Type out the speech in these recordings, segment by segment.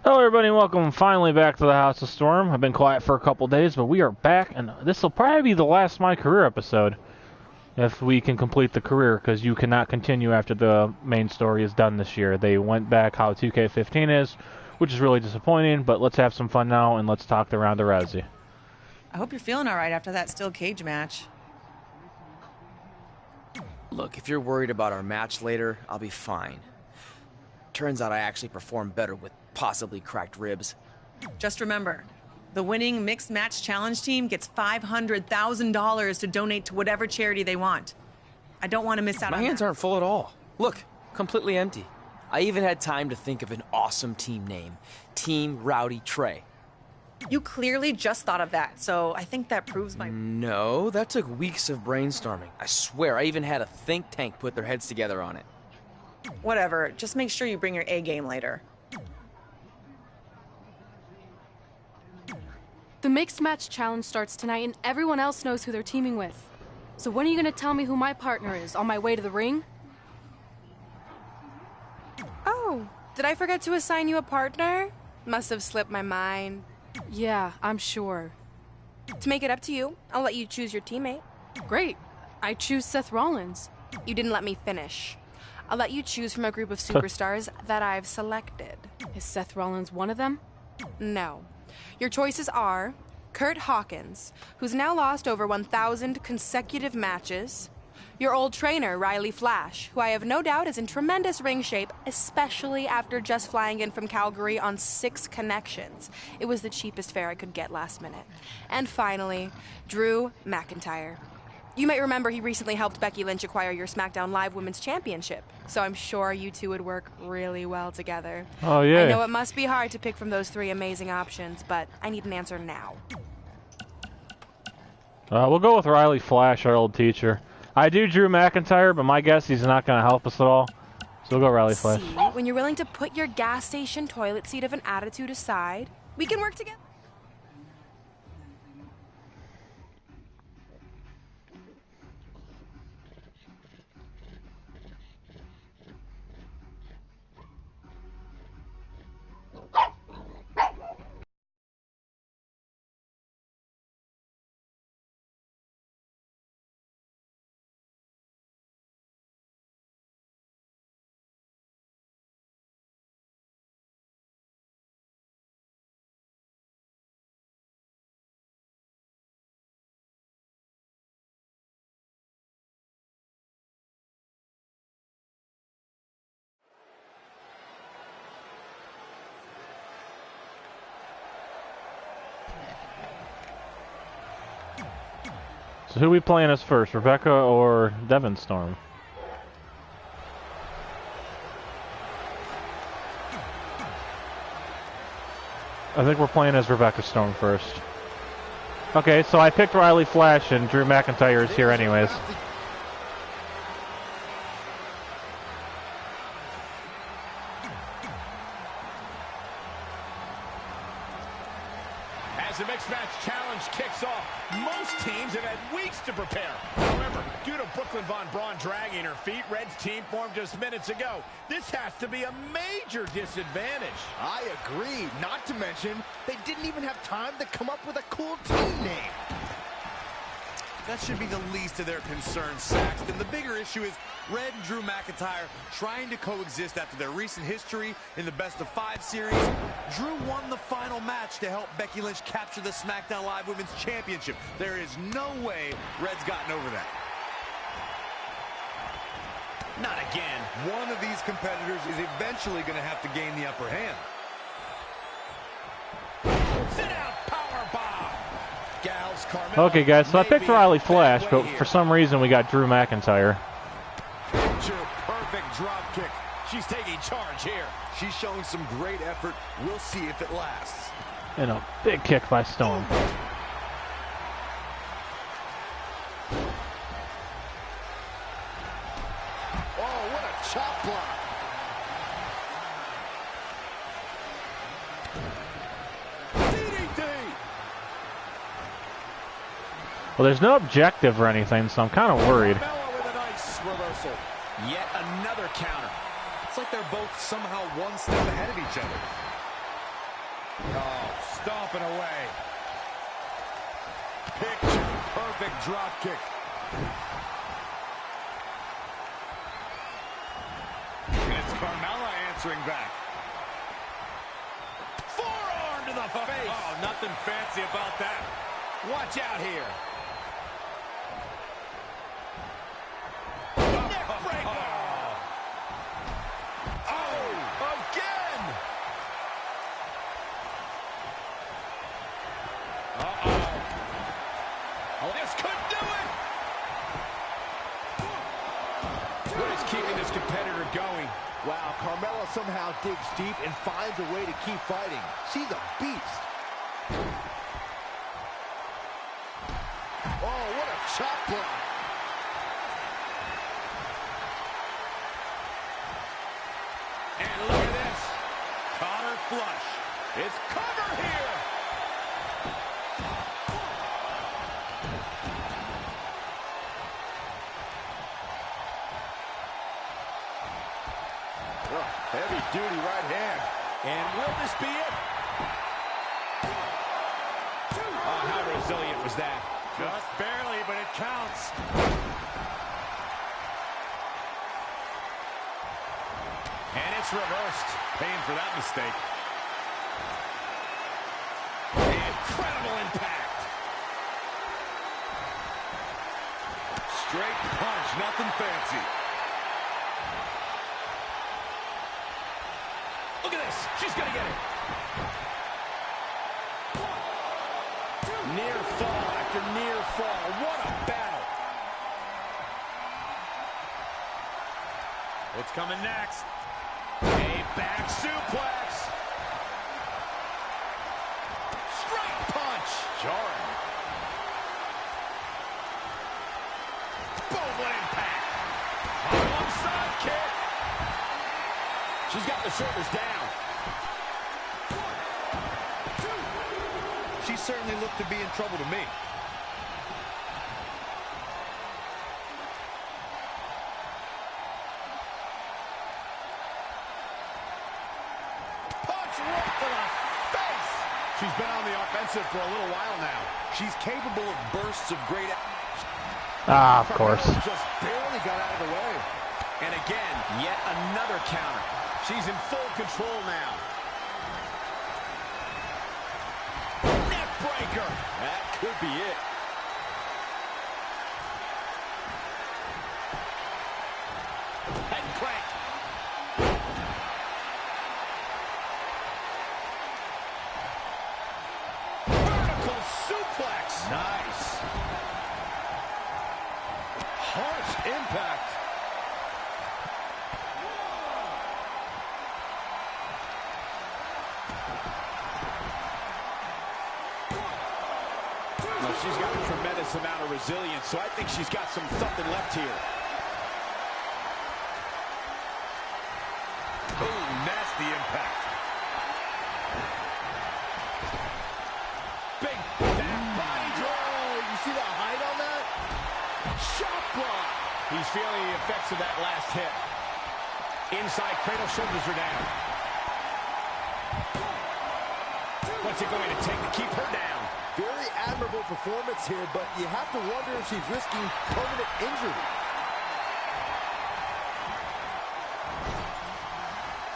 Hello everybody and welcome finally back to the House of Storm. I've been quiet for a couple days, but we are back, and this will probably be the last My Career episode. If we can complete the career, because you cannot continue after the main story is done this year. They went back how 2K15 is, which is really disappointing, but let's have some fun now and let's talk the round of Razzie. I hope you're feeling all right after that steel cage match. Look, if you're worried about our match later, I'll be fine. Turns out I actually performed better with possibly cracked ribs. Just remember, the winning mixed match challenge team gets $500,000 to donate to whatever charity they want. I don't want to miss out on that. My hands aren't full at all. Look, completely empty. I even had time to think of an awesome team name. Team Rowdy Trey. You clearly just thought of that, so I think that proves my... No, that took weeks of brainstorming. I swear, I even had a think tank put their heads together on it. Whatever, just make sure you bring your A game later. The mixed match challenge starts tonight and everyone else knows who they're teaming with. So when are you gonna tell me who my partner is on my way to the ring? Oh, did I forget to assign you a partner? Must have slipped my mind. Yeah, I'm sure. To make it up to you, I'll let you choose your teammate. Great. I choose Seth Rollins. You didn't let me finish. I'll let you choose from a group of superstars that I've selected. Is Seth Rollins one of them? No. Your choices are Kurt Hawkins, who's now lost over 1,000 consecutive matches, your old trainer, Riley Flash, who I have no doubt is in tremendous ring shape, especially after just flying in from Calgary on 6 connections. It was the cheapest fare I could get last minute. And finally, Drew McIntyre. You might remember he recently helped Becky Lynch acquire your SmackDown Live Women's Championship, so I'm sure you two would work really well together. Oh yeah. I know it must be hard to pick from those 3 amazing options, but I need an answer now. We'll go with Riley Flash, our old teacher. I do Drew McIntyre, but my guess he's not going to help us at all. So we'll go Riley Flash. See, when you're willing to put your gas station toilet seat of an attitude aside, we can work together. So who we playing as first, Rebecca or Devon Storm? I think we're playing as Rebecca Storm first. Okay, so I picked Riley Flash and Drew McIntyre is here anyways. As the mixed match challenge kicks off, most teams have had weeks to prepare. However, due to Brooklyn Von Braun dragging her feet, Red's team formed just minutes ago. This has to be a major disadvantage. I agree. Not to mention, they didn't even have time to come up with a cool team name. That should be the least of their concerns, Saxton. The bigger issue is Red and Drew McIntyre trying to coexist after their recent history in the best-of-5 series. Drew won the final match to help Becky Lynch capture the SmackDown Live Women's Championship. There is no way Red's gotten over that. Not again. One of these competitors is eventually going to have to gain the upper hand. Sit out, power bomb. Gals, Carmella. Okay guys, so I picked Riley Flash, but for some reason we got Drew McIntyre. Perfect drop kick. She's taking charge here. She's showing some great effort. We'll see if it lasts. And a big kick by Storm. Oh, what a chop block. DDT. Well, there's no objective or anything, so I'm kind of worried. Carmella with a nice reversal. Yet another counter. It's like they're both somehow one step ahead of each other. Oh, stomping away. Picture-perfect drop kick. And it's Carmella answering back. Forearm to the face. Oh, nothing fancy about that. Watch out here. Neck breaker. Oh, again. Uh-oh. Oh, this could do it. What is keeping this competitor going? Wow, Carmella somehow digs deep and finds a way to keep fighting. She's a beast. Oh, what a chop block. And look at this. Caught her flush. It's cover here. Oh, heavy-duty right hand. And will this be it? Oh, how resilient was that? Just barely, but it counts. And it's reversed. Paying for that mistake. Incredible impact. Straight punch, nothing fancy. Look at this. She's going to get it. Near fall after near fall. What a battle. What's coming next? A back suplex. Straight punch. Jarring. Boom, what impact. Alongside kick. She's got the shoulders down. She certainly looked to be in trouble to me. Punch right to the face. She's been on the offensive for a little while now. She's capable of bursts of great... Ah, of course. Just barely got out of the way. And again, yet another counter. She's in full control now. Neck breaker. That could be it. Head crank. Vertical suplex. Nice. Harsh impact. She's got a tremendous amount of resilience, so I think she's got something left here. Ooh, nasty impact. Big back body draw. You see the height on that? Shot block. He's feeling the effects of that last hit. Inside cradle, shoulders are down. What's it going to take to keep her down? Very admirable performance here, but you have to wonder if she's risking permanent injury.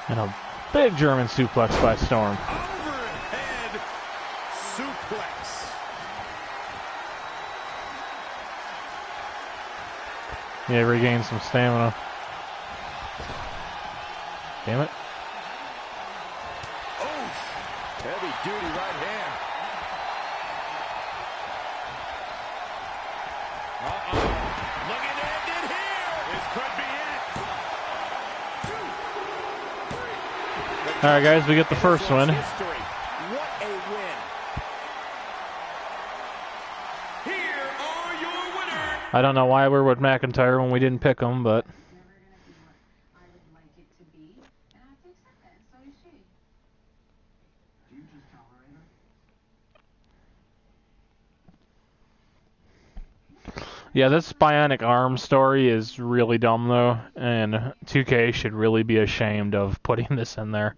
And a big German suplex by Storm. Overhead suplex. Yeah, regain some stamina. Damn it. Oh, heavy duty right hand. Uh-oh. Looking to end it here. This could be it. All right, guys, we get the first one. History. What a win. Here are your winners. I don't know why we're with McIntyre when we didn't pick him, but yeah, this bionic arm story is really dumb though, and 2K should really be ashamed of putting this in there.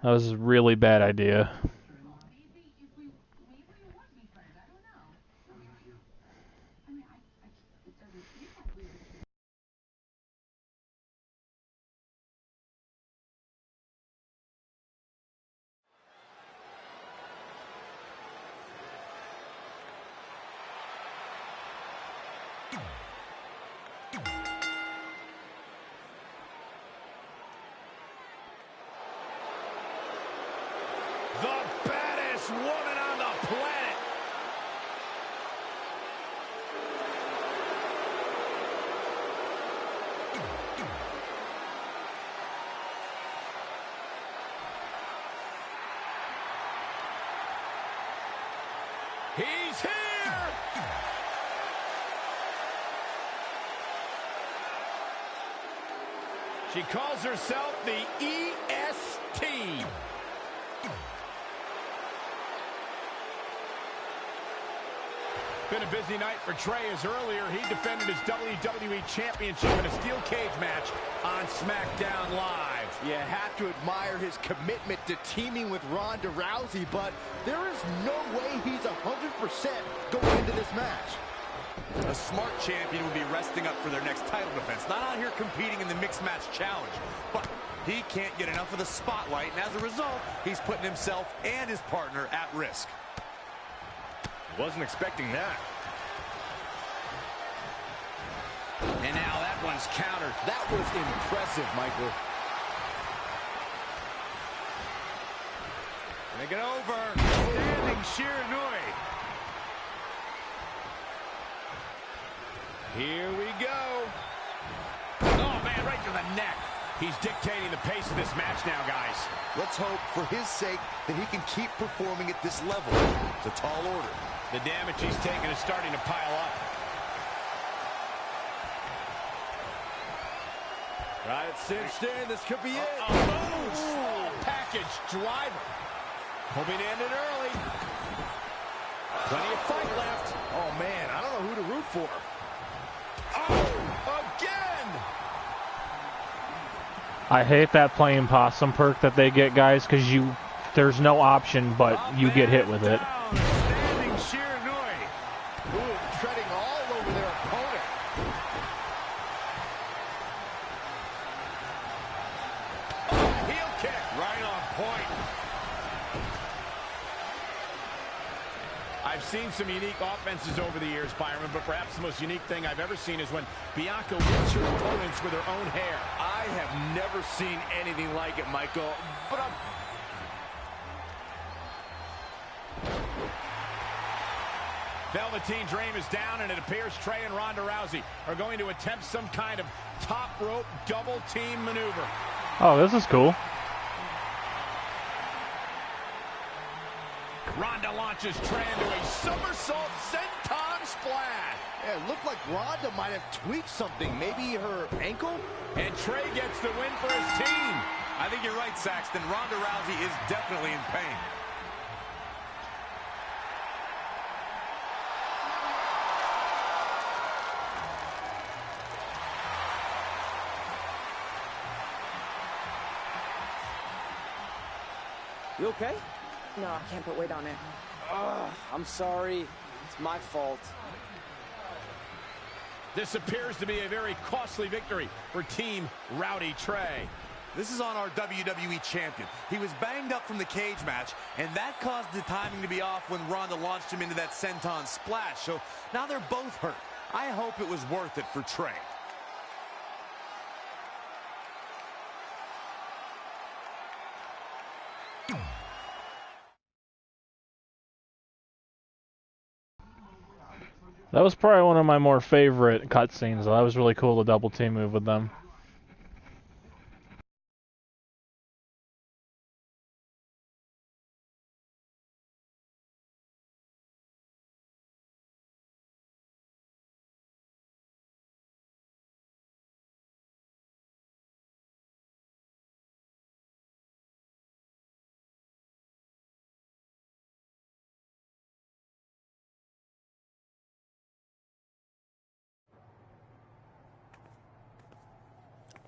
That was a really bad idea. The baddest woman on the planet. He's here! She calls herself the EST. Been a busy night for Trey, as earlier he defended his WWE Championship in a steel cage match on SmackDown Live. You have to admire his commitment to teaming with Ronda Rousey, but there is no way he's 100% going into this match. A smart champion would be resting up for their next title defense, not out here competing in the mixed match challenge. But he can't get enough of the spotlight, and as a result, he's putting himself and his partner at risk. Wasn't expecting that. And now that one's countered. That was impressive, Michael. Make it over. Standing Shiranui. Here we go. Oh, man, right to the neck. He's dictating the pace of this match now, guys. Let's hope, for his sake, that he can keep performing at this level. It's a tall order. The damage he's taken is starting to pile up. Got it cinched in. This could be it. Oh, package driver. Hoping to end it early. Plenty of fight left. Oh, man, I don't know who to root for. Oh, again! I hate that playing possum perk that they get, guys, because there's no option but you get hit with it. Standing Shiranui. Ooh, treading all over their opponent. Oh, heel kick. Right on point. I've seen some unique offenses over the years, Byron, but perhaps the most unique thing I've ever seen is when Bianca whips her opponents with her own hair. I have never seen anything like it, Michael. But Velveteen Dream is down, and it appears Trey and Ronda Rousey are going to attempt some kind of top rope double team maneuver. Oh, this is cool. Ronda launches Trey into a somersault senton splash. yeah, it looked like Ronda might have tweaked something. Maybe her ankle? And Trey gets the win for his team. I think you're right, Saxton. Ronda Rousey is definitely in pain. You okay? No, I can't put weight on it. I'm sorry. It's my fault. This appears to be a very costly victory for Team Rowdy Trey. This is on our WWE champion. He was banged up from the cage match, and that caused the timing to be off when Ronda launched him into that senton splash. So now they're both hurt. I hope it was worth it for Trey. That was probably one of my more favorite cutscenes. That was really cool, the double team move with them.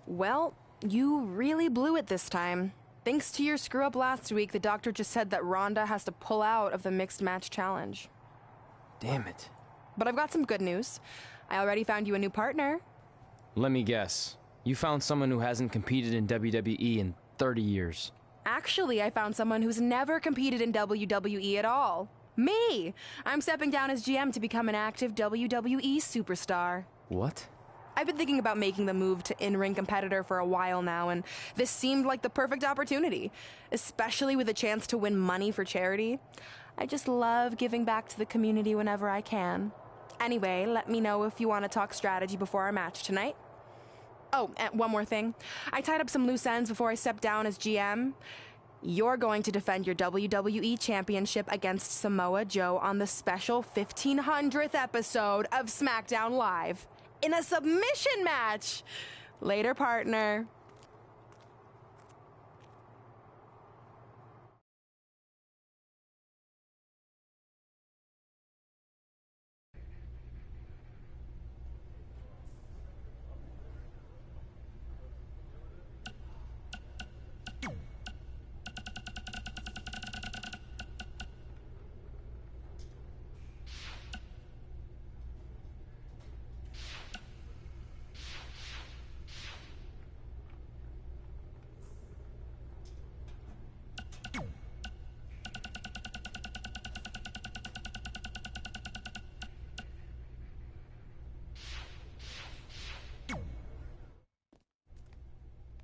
Well, you really blew it this time. Thanks to your screw-up last week, the doctor just said that Ronda has to pull out of the mixed match challenge. Damn it. But I've got some good news. I already found you a new partner. Let me guess. You found someone who hasn't competed in WWE in 30 years. Actually, I found someone who's never competed in WWE at all. Me! I'm stepping down as GM to become an active WWE superstar. What? I've been thinking about making the move to in-ring competitor for a while now, and this seemed like the perfect opportunity, especially with a chance to win money for charity. I just love giving back to the community whenever I can. Anyway, let me know if you want to talk strategy before our match tonight. Oh, and one more thing. I tied up some loose ends before I stepped down as GM. You're going to defend your WWE Championship against Samoa Joe on the special 1500th episode of SmackDown Live in a submission match. Later, partner.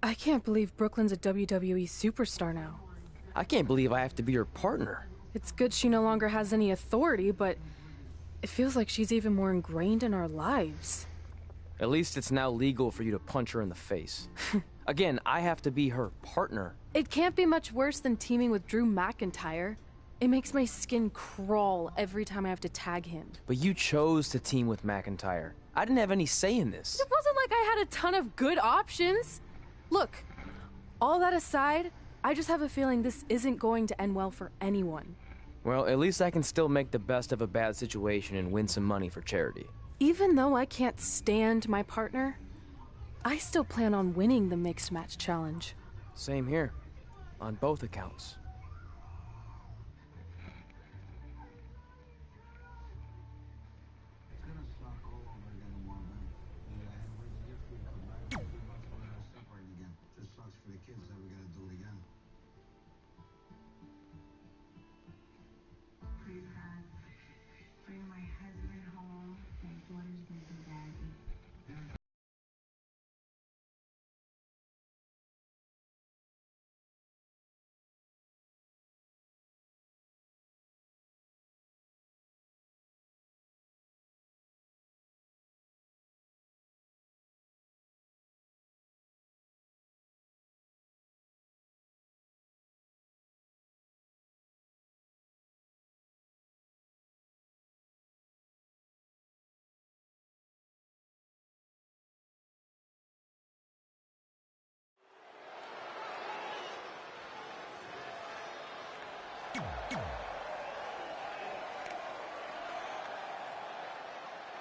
I can't believe Brooklyn's a WWE superstar now. I can't believe I have to be her partner. It's good she no longer has any authority, but it feels like she's even more ingrained in our lives. At least it's now legal for you to punch her in the face. Again, I have to be her partner. It can't be much worse than teaming with Drew McIntyre. It makes my skin crawl every time I have to tag him. But you chose to team with McIntyre. I didn't have any say in this. It wasn't like I had a ton of good options. Look, all that aside, I just have a feeling this isn't going to end well for anyone. Well, at least I can still make the best of a bad situation and win some money for charity. Even though I can't stand my partner, I still plan on winning the Mixed Match Challenge. Same here, on both accounts.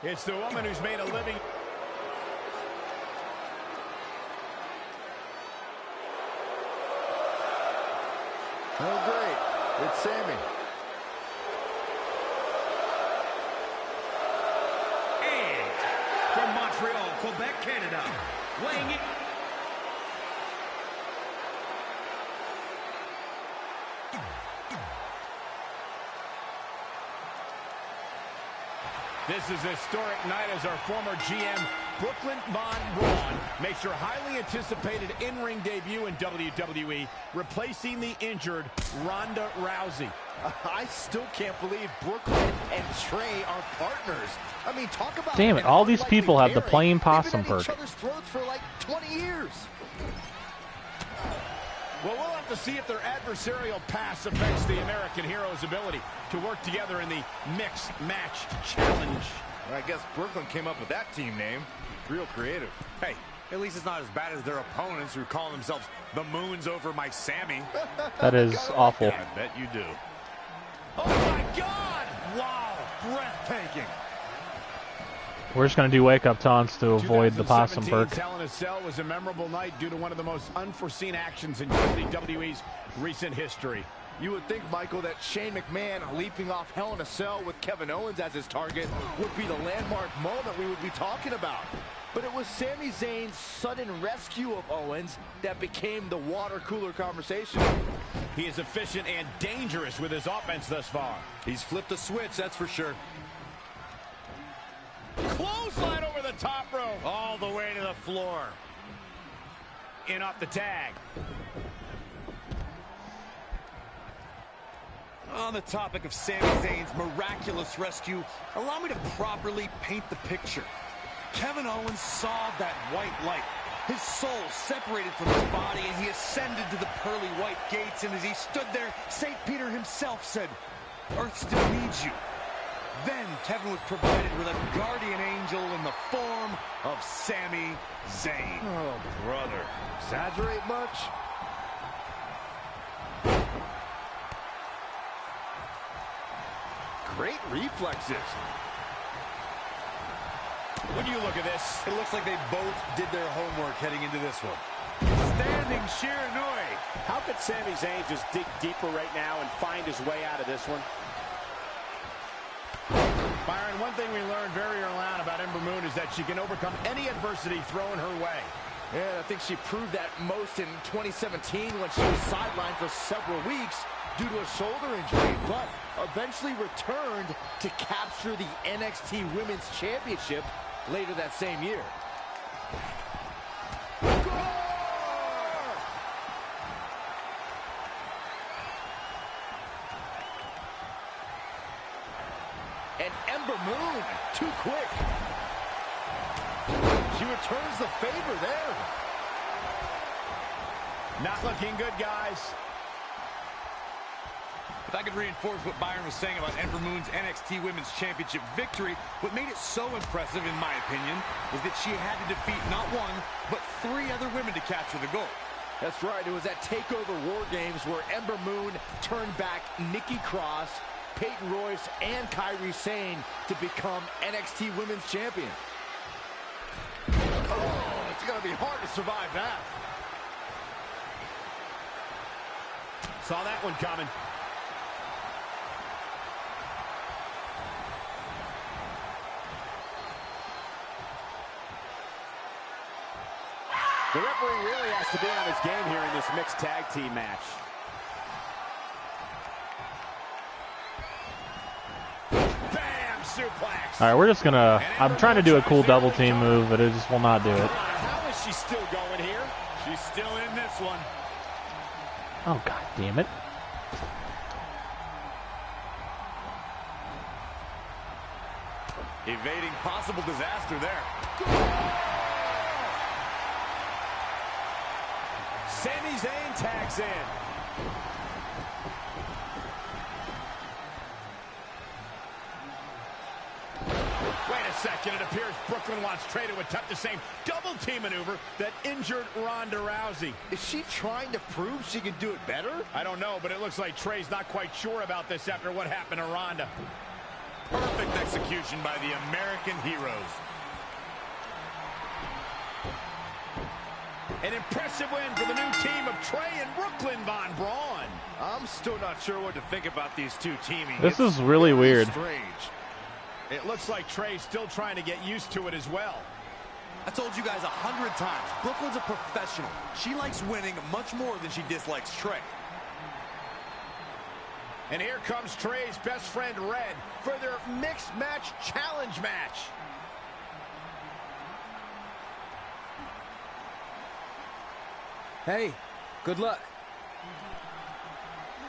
It's the woman who's made a living. Oh, great. It's Sammy. And from Montreal, Quebec, Canada, weighing in. This is a historic night as our former GM, Brooklyn Von Braun, makes her highly anticipated in-ring debut in WWE, replacing the injured Ronda Rousey. I still can't believe Brooklyn and Trey are partners. I mean, talk about... Damn it, all these people have the plain possum perk. They've been at each other's throats for like 20 years. Well, we'll have to see if their adversarial pass affects the American Hero's ability to work together in the Mixed Match Challenge. Well, I guess Brooklyn came up with that team name. Real creative. Hey, at least it's not as bad as their opponents who call themselves the Moons over my Sammy. That is awful. I bet you do. Oh, my God! Wow, breathtaking. We're just going to do wake-up taunts to avoid the possum perk. Hell in a Cell was a memorable night due to one of the most unforeseen actions in WWE's recent history. You would think, Michael, that Shane McMahon leaping off Hell in a Cell with Kevin Owens as his target would be the landmark moment we would be talking about. But it was Sami Zayn's sudden rescue of Owens that became the water cooler conversation. He is efficient and dangerous with his offense thus far. He's flipped the switch, that's for sure. Clothesline over the the top rope. All the way to the floor. In off the tag. On the topic of Sami Zayn's miraculous rescue, allow me to properly paint the picture. Kevin Owens saw that white light. His soul separated from his body, and he ascended to the pearly white gates. And as he stood there, St. Peter himself said, "Earth still needs you." Then Kevin was provided with a guardian angel in the form of Sami Zayn. Oh, brother. Exaggerate much? Great reflexes. When you look at this, It looks like they both did their homework heading into this one. standing Shiranui. How could Sami Zayn just dig deeper right now and find his way out of this one? Byron, one thing we learned very early on about Ember Moon is that she can overcome any adversity thrown her way. Yeah, I think she proved that most in 2017 when she was sidelined for several weeks due to a shoulder injury, but eventually returned to capture the NXT Women's Championship later that same year. And Ember Moon, too quick. She returns the favor there. Not looking good, guys. If I could reinforce what Byron was saying about Ember Moon's NXT Women's Championship victory, what made it so impressive, in my opinion, is that she had to defeat not one, but 3 other women to capture the gold. That's right. It was at TakeOver War Games where Ember Moon turned back Nikki Cross, Peyton Royce, and Kairi Sane to become NXT Women's Champion. Oh, it's going to be hard to survive that. Saw that one coming. The referee really has to be on his game here in this mixed tag team match. Bam! Suplex. All right, we're just gonna. I'm trying to do a cool double team move, but it just will not do it. How is she still going here? She's still in this one. Oh, god damn it. Evading possible disaster there. Sami Zayn tags in. Wait a second. It appears Brooklyn wants Trey to attempt the same double team maneuver that injured Ronda Rousey. Is she trying to prove she can do it better? I don't know, but it looks like Trey's not quite sure about this after what happened to Ronda. Perfect execution by the American heroes. An impressive win for the new team of Trey and Brooklyn Von Braun. I'm still not sure what to think about these two teaming. This is really weird. Strange. It looks like Trey's still trying to get used to it as well. I told you guys 100 times, Brooklyn's a professional. She likes winning much more than she dislikes Trey. And here comes Trey's best friend, Red, for their mixed match challenge match. Hey, good luck.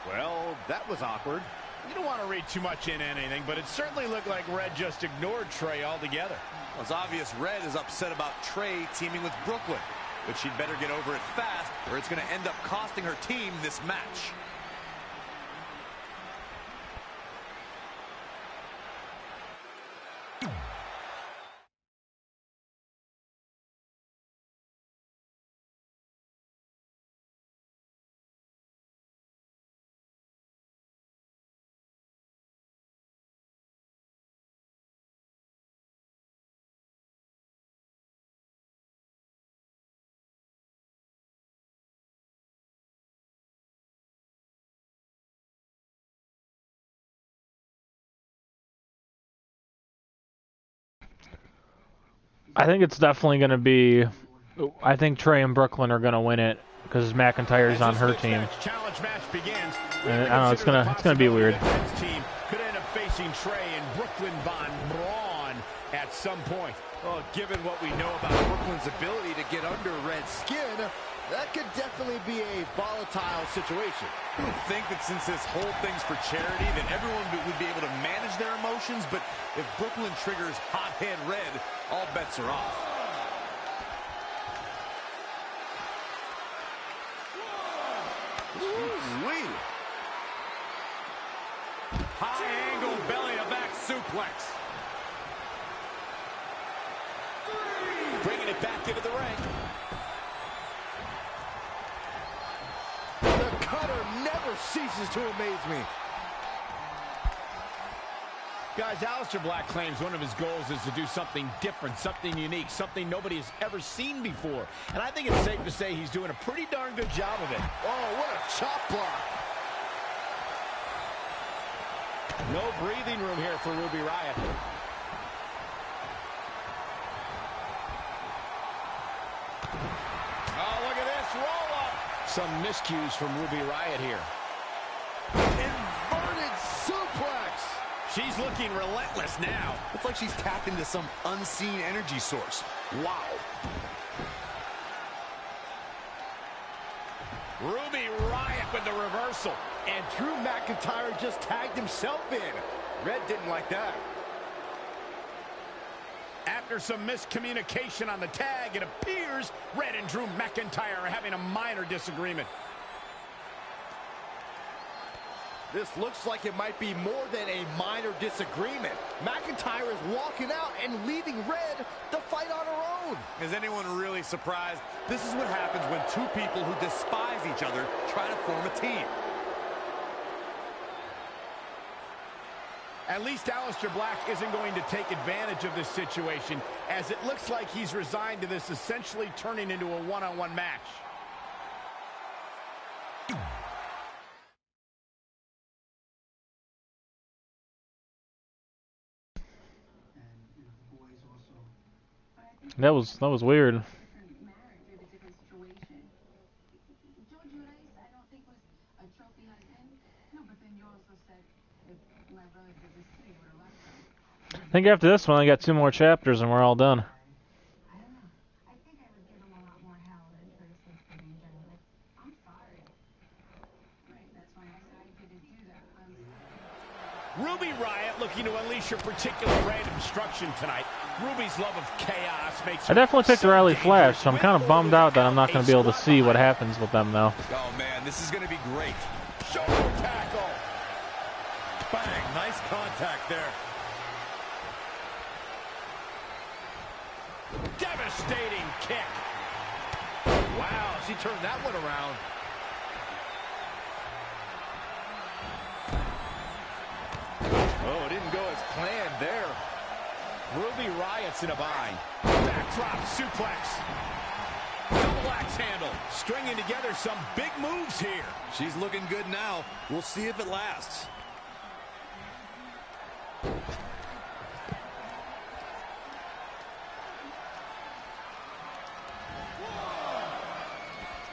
Well, that was awkward. You don't want to read too much into anything, but it certainly looked like Red just ignored Trey altogether. Well, it's obvious Red is upset about Trey teaming with Brooklyn, but she'd better get over it fast, or it's going to end up costing her team this match. I think it's definitely going to be. I think Trey and Brooklyn are going to win it because McIntyre's on her team. Challenge match begins. And I don't know. It's gonna be weird. Team could end up facing Trey and Brooklyn Von Braun at at some point. Well, given what we know about Brooklyn's ability to get under Red's skin, that could definitely be a volatile situation. You would think that since this whole thing's for charity, that everyone would be able to manage their emotions, but if Brooklyn triggers hothead Red, all bets are off. Woo-wee. High angle belly to back suplex. Bringing it back into the ring. The cutter never ceases to amaze me. Guys, Aleister Black claims one of his goals is to do something different, something unique, something nobody has ever seen before. And I think it's safe to say he's doing a pretty darn good job of it. Oh, what a chop block. No breathing room here for Ruby Riott. Oh, look at this roll up. Some miscues from Ruby Riott here. Inverted suplex. She's looking relentless now. It's like she's tapped into some unseen energy source. Wow. Ruby Riott with the reversal. And Drew McIntyre just tagged himself in. Red didn't like that. After some miscommunication on the tag, it appears Red and Drew McIntyre are having a minor disagreement. This looks like it might be more than a minor disagreement. McIntyre is walking out and leaving Red to fight on her own. Is anyone really surprised? This is what happens when two people who despise each other try to form a team. At least Aleister Black isn't going to take advantage of this situation, as it looks like he's resigned to this essentially turning into a one-on-one match. That was weird. I think after this one, I got 2 more chapters and we're all done. Ruby Riott looking to unleash her particular brand of destruction tonight. Ruby's love of chaos makes her I definitely picked Riley Flash, so I'm kind of bummed out that I'm not going to be able to see what happens with them now. Oh, man, this is going to be great. shoulder tackle. Bang, nice contact there. Devastating kick. Wow, she turned that one around. Oh, it didn't go as planned there. Ruby Riott's in a bind. Backdrop suplex. Double axe handle. Stringing together some big moves here. She's looking good now. We'll see if it lasts.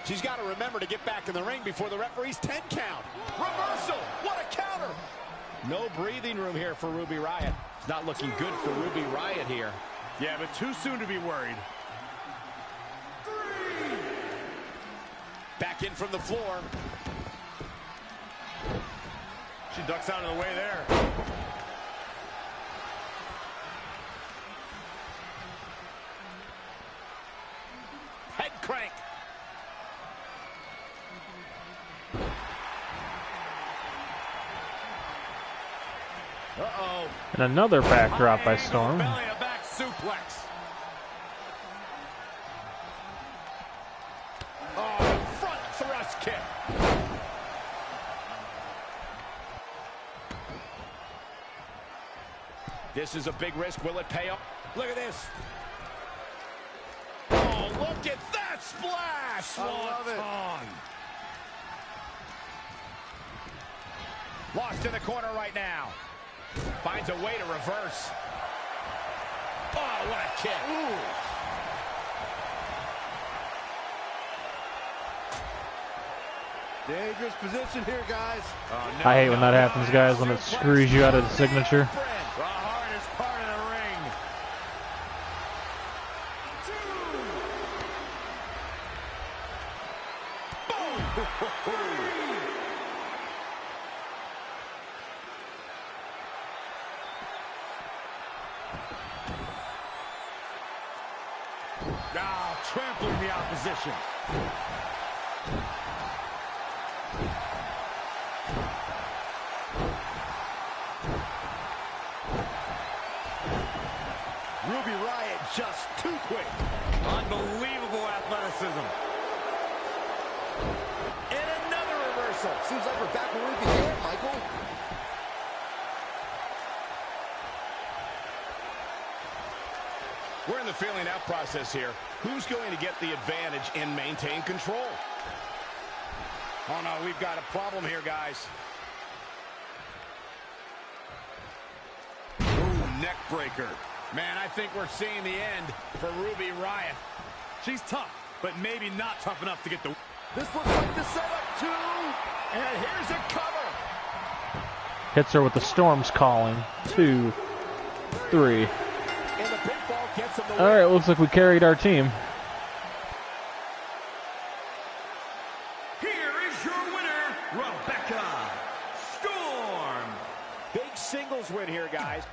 She's got to remember to get back in the ring before the referee's 10 count. Reversal. What a counter. No breathing room here for Ruby Riott. It's not looking good for Ruby Riott here. Yeah, but too soon to be worried. Back in from the floor. She ducks out of the way there. Head crank. Uh-oh. And another backdrop by Storm. Belly to back suplex. Oh, front thrust kick. This is a big risk. Will it pay off? Look at this. Oh, look at that splash. I love it. Lost in the corner right now. Finds a way to reverse. Oh, what a kick. Ooh. Dangerous position here, guys. Oh, no, I hate when that happens, guys, when it screws you out of the signature. The hardest part of the ring. Now trampling the opposition. Ruby Riott just too quick. Unbelievable athleticism. And another reversal. Seems like we're back where we began, Michael. We're in the feeling out process here. Who's going to get the advantage and maintain control? Oh no, we've got a problem here, guys. Ooh, neck breaker. Man, I think we're seeing the end for Ruby Riott. She's tough, but maybe not tough enough to get the... This looks like the setup, too. And here's a cover. Hits her with the Storm's calling. 2, 3. And the pinfall gets him the win. Alright, looks like we carried our team. Here is your winner, Rebecca Storm. Big singles win here, guys.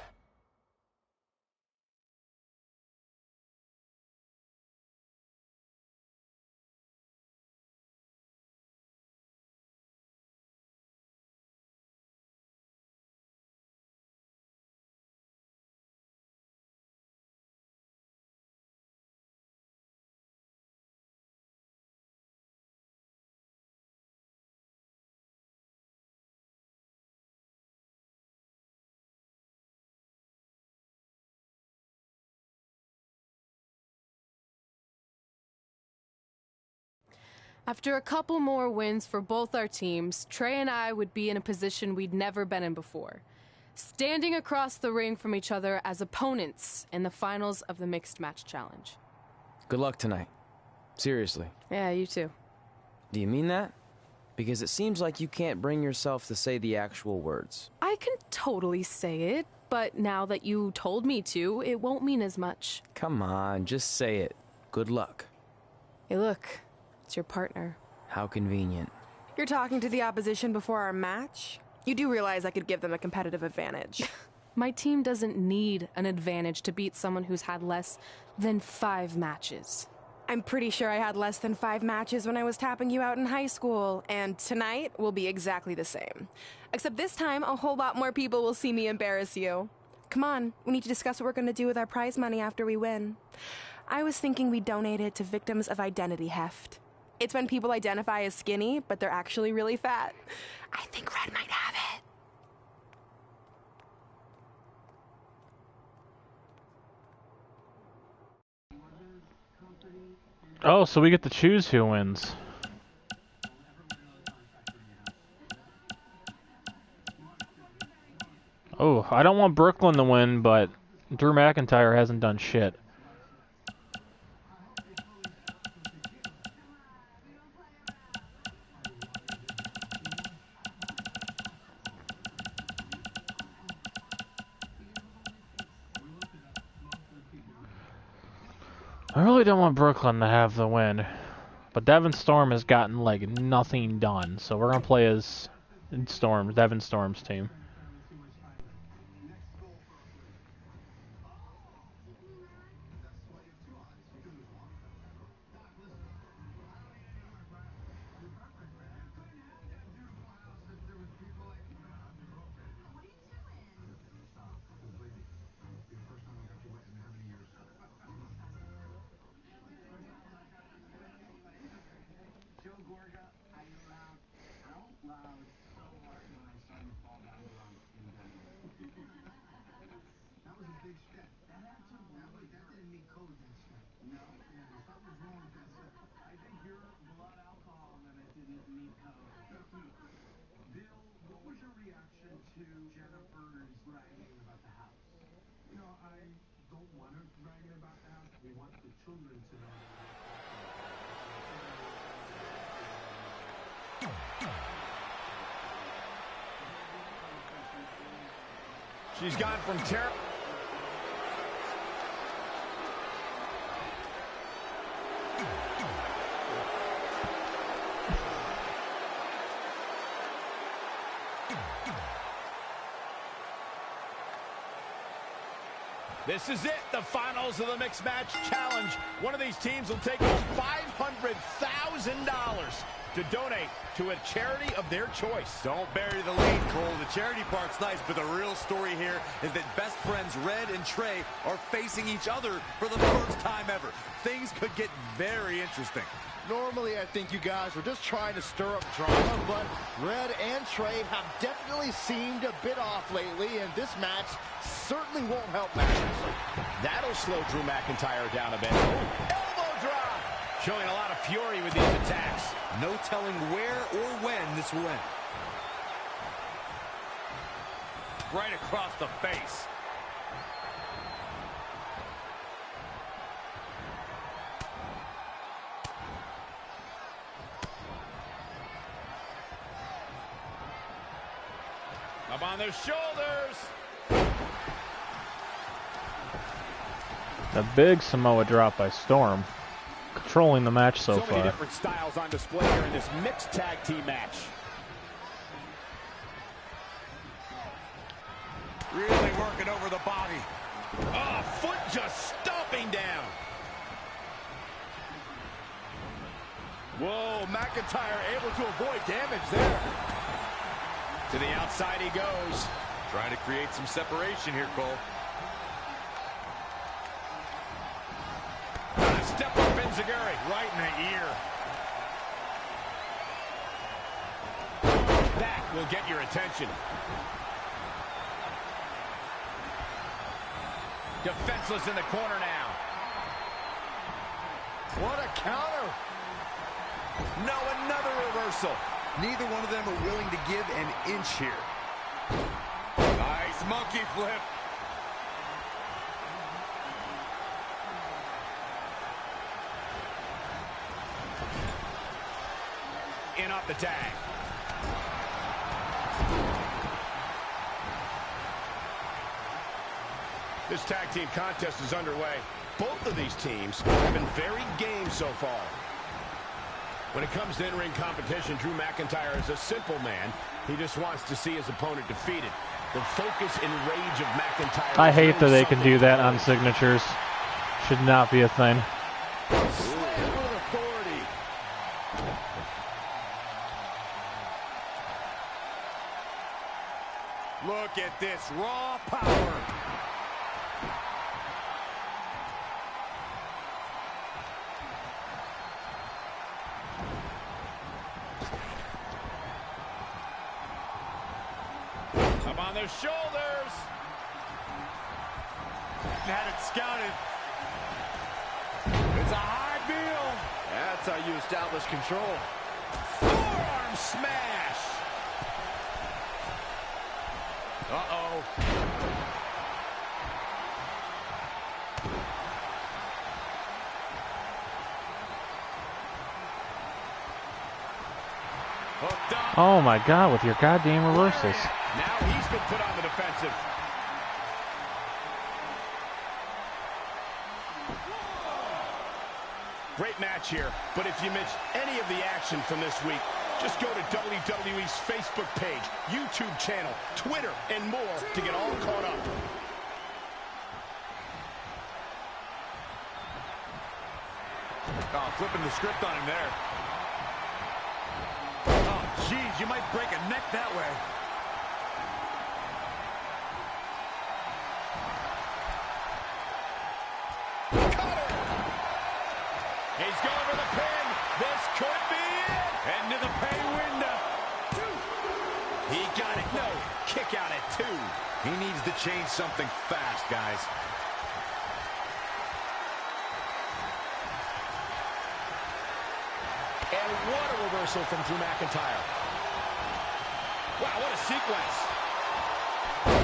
After a couple more wins for both our teams, Trey and I would be in a position we'd never been in before. Standing across the ring from each other as opponents in the finals of the Mixed Match Challenge. Good luck tonight. Seriously. Yeah, you too. Do you mean that? Because it seems like you can't bring yourself to say the actual words. I can totally say it, but now that you told me to, it won't mean as much. Come on, just say it. Good luck. Hey, look. It's your partner. How convenient. You're talking to the opposition before our match? You do realize I could give them a competitive advantage. My team doesn't need an advantage to beat someone who's had less than 5 matches. I'm pretty sure I had less than 5 matches when I was tapping you out in high school, and tonight will be exactly the same. Except this time, a whole lot more people will see me embarrass you. Come on, we need to discuss what we're going to do with our prize money after we win. I was thinking we donate it to victims of identity heft. It's when people identify as skinny, but they're actually really fat. I think Red might have it. Oh, so we get to choose who wins. Oh, I don't want Brooklyn to win, but Drew McIntyre hasn't done shit. I really don't want Brooklyn to have the win, but Devon Storm has gotten like nothing done, so we're gonna play as Devon Storm's team. She's gone from terror. This is it, the finals of the Mixed Match Challenge. One of these teams will take home $500,000 to donate to a charity of their choice. Don't bury the lead, Cole. The charity part's nice, but the real story here is that best friends Red and Trey are facing each other for the first time ever. Things could get very interesting. Normally, I think you guys were just trying to stir up drama, but Red and Trey have definitely seemed a bit off lately, and this match certainly won't help matters. That'll slow Drew McIntyre down a bit. Elbow drop! Showing a lot of fury with these attacks. No telling where or when this will end. Right across the face. Up on their shoulders. The big Samoa drop by Storm. Controlling the match so many far. different styles on display here in this mixed tag team match. Really working over the body. Oh, foot just stomping down. Whoa, McIntyre able to avoid damage there. To the outside he goes. Trying to create some separation here, Cole. Step up Enziguri, right in the ear. That will get your attention. Defenseless in the corner now. What a counter. No, another reversal. Neither one of them are willing to give an inch here. Nice monkey flip. In off the tag. This tag team contest is underway. Both of these teams have been very game so far. When it comes to in-ring competition, Drew McIntyre is a simple man. He just wants to see his opponent defeated. The focus and rage of McIntyre. I hate that they can do that on signatures. Should not be a thing. Look at this raw power. Up on their shoulders. Had it scouted. It's a high deal. That's how you establish control. Forearm smash. Uh-oh. Oh my God, with your goddamn reversals. Now he's been put on the defensive. Great match here, but if you miss any of the action from this week, just go to WWE's Facebook page, YouTube channel, Twitter, and more to get all caught up. Oh, flipping the script on him there. Oh, geez, you might break a neck that way. He's going for the pin. This could be it. Into the pay window. He got it. No, kick out at 2. He needs to change something fast, guys. And what a reversal from Drew McIntyre. Wow, what a sequence.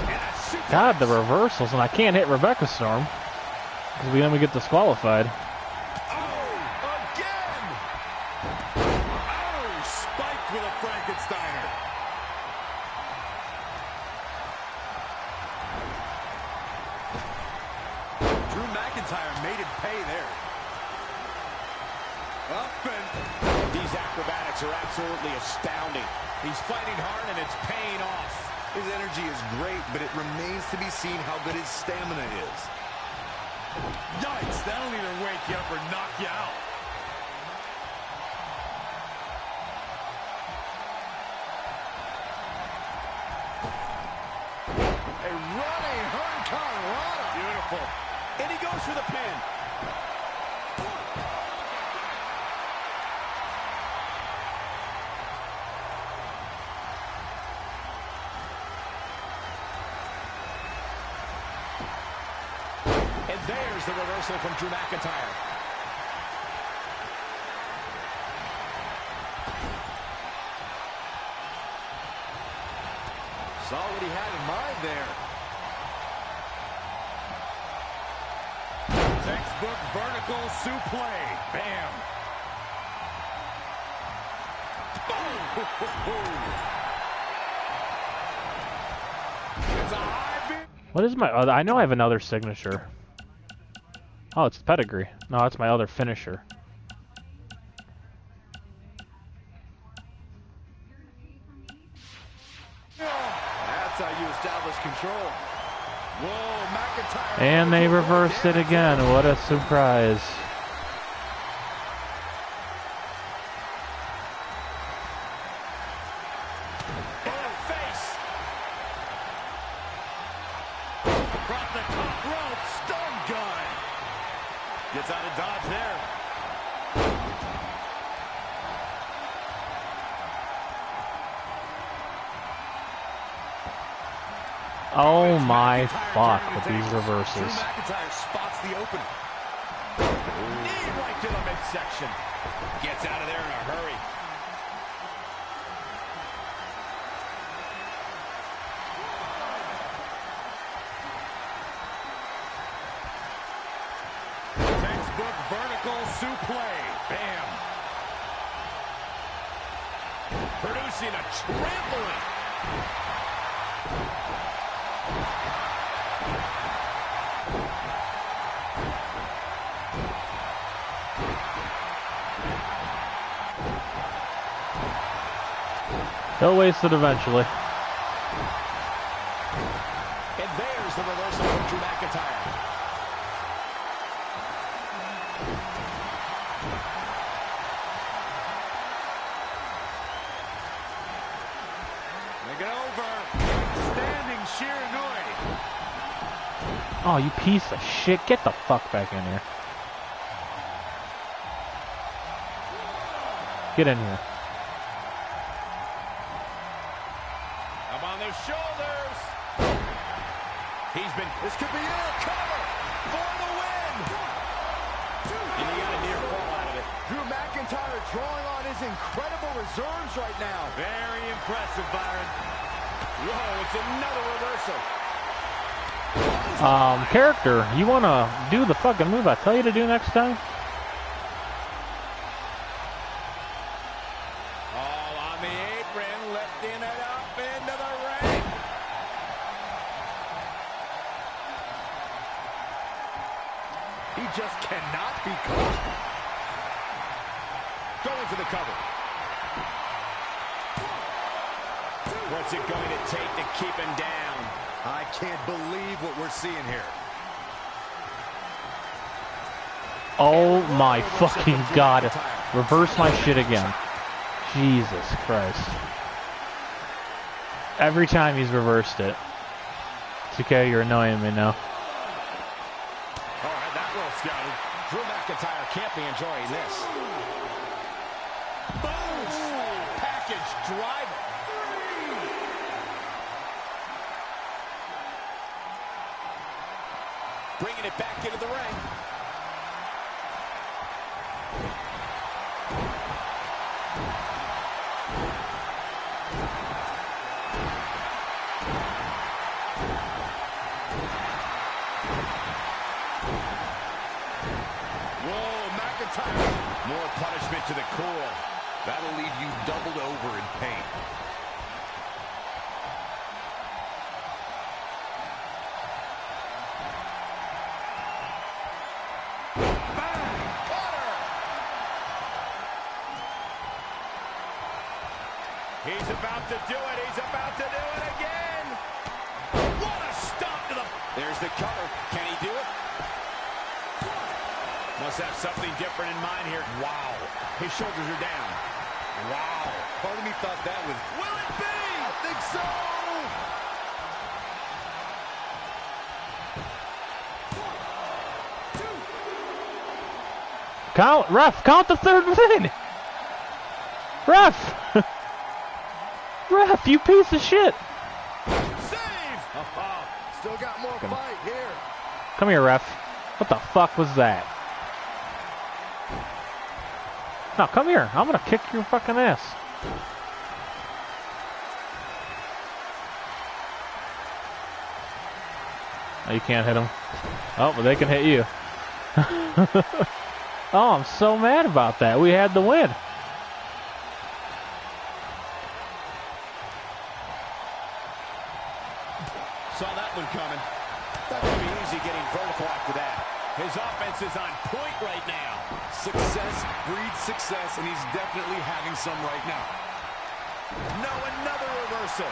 And a suplex. God, the reversals, and I can't hit Rebecca Storm because we then we get disqualified. With a Frankensteiner. Drew McIntyre made him pay there. Up and... These acrobatics are absolutely astounding. He's fighting hard and it's paying off. His energy is great, but it remains to be seen how good his stamina is. Yikes, that'll either wake you up or knock you out. A running hurricanrana. Beautiful. And he goes for the pin. And there's the reversal from Drew McIntyre. Saw what he had in mind there. Textbook vertical suplex. Bam. It's a high beat. What is my other? I know I have another signature. Oh, it's pedigree. No, that's my other finisher. That's how you establish control. Whoa, McIntyre. And they reversed it again. What a surprise. Across the top rope, stun gun. Gets out of dodge there. Oh my fuck with these reversals. Drew McIntyre spots the opening. Knee right to the midsection. Gets out of there in a hurry. Textbook vertical suplex. Bam. Producing a trampling. He'll waste it eventually. And there's the reversal from Drew McIntyre. Make it over. Standing Shiranui. Oh, you piece of shit. Get the fuck back in here. Get in here. Up on their shoulders. This could be it. Cover for the win. And he got a near fall out of it. Drew McIntyre drawing on his incredible reserves right now. Very impressive, Byron. Whoa, it's another reversal. Character, you wanna do the fucking move I tell you to do next time? All on the apron, lifting it up into the ring. He just cannot be caught. Going for the cover. What's it going to take to keep him down? I can't believe what we're seeing here. Oh my fucking god. Reverse my shit again. Jesus Christ. Every time he's reversed it. It's okay, you're annoying me now. All right, that well scouted. Drew McIntyre can't be enjoying this. Boom! Package driver. Bringing it back into the ring. Whoa, McIntyre. More punishment to the core. That'll leave you doubled over in pain. He's about to do it. He's about to do it again. What a stomp to the... There's the cover. Can he do it? Must have something different in mind here. Wow. His shoulders are down. Wow. Part of me thought that was... Will it be? I think so. Count, ref, count the third win. Ref. Ref, you piece of shit. Save. Still got more fight here. Come here, ref. What the fuck was that? No, come here. I'm gonna kick your fucking ass. Oh, you can't hit him. Oh, but they can hit you. Oh, I'm so mad about that. We had the win. Saw that one coming. Not going to be easy getting vertical after that. His offense is on point right now. Success breeds success, and he's definitely having some right now. No, another reversal.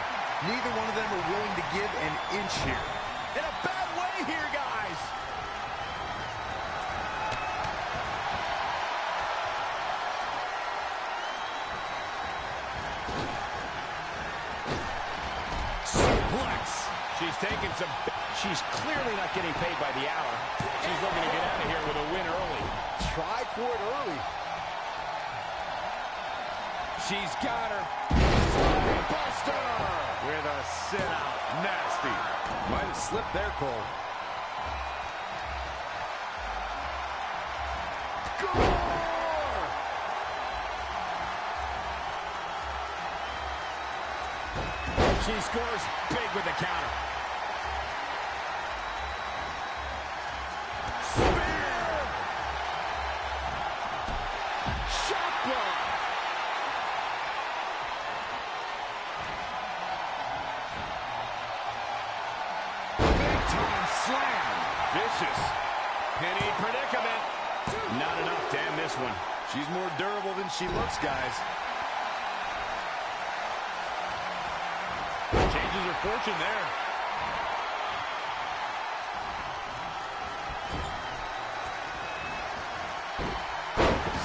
Neither one of them are willing to give an inch here. In a bad way here, guys. Suplex. She's taking some... She's clearly not getting paid by the hour. She's looking to get out of here with a win early. Tried for it early. She's got her. Buster! With a sit-out. Nasty. Might have slipped there, Cole. Gore! She scores big with the counter. Spear! Shot block! Big time slam. Vicious. Penny predicament. Not enough to end this one. She's more durable than she looks, guys. Changes her fortune there.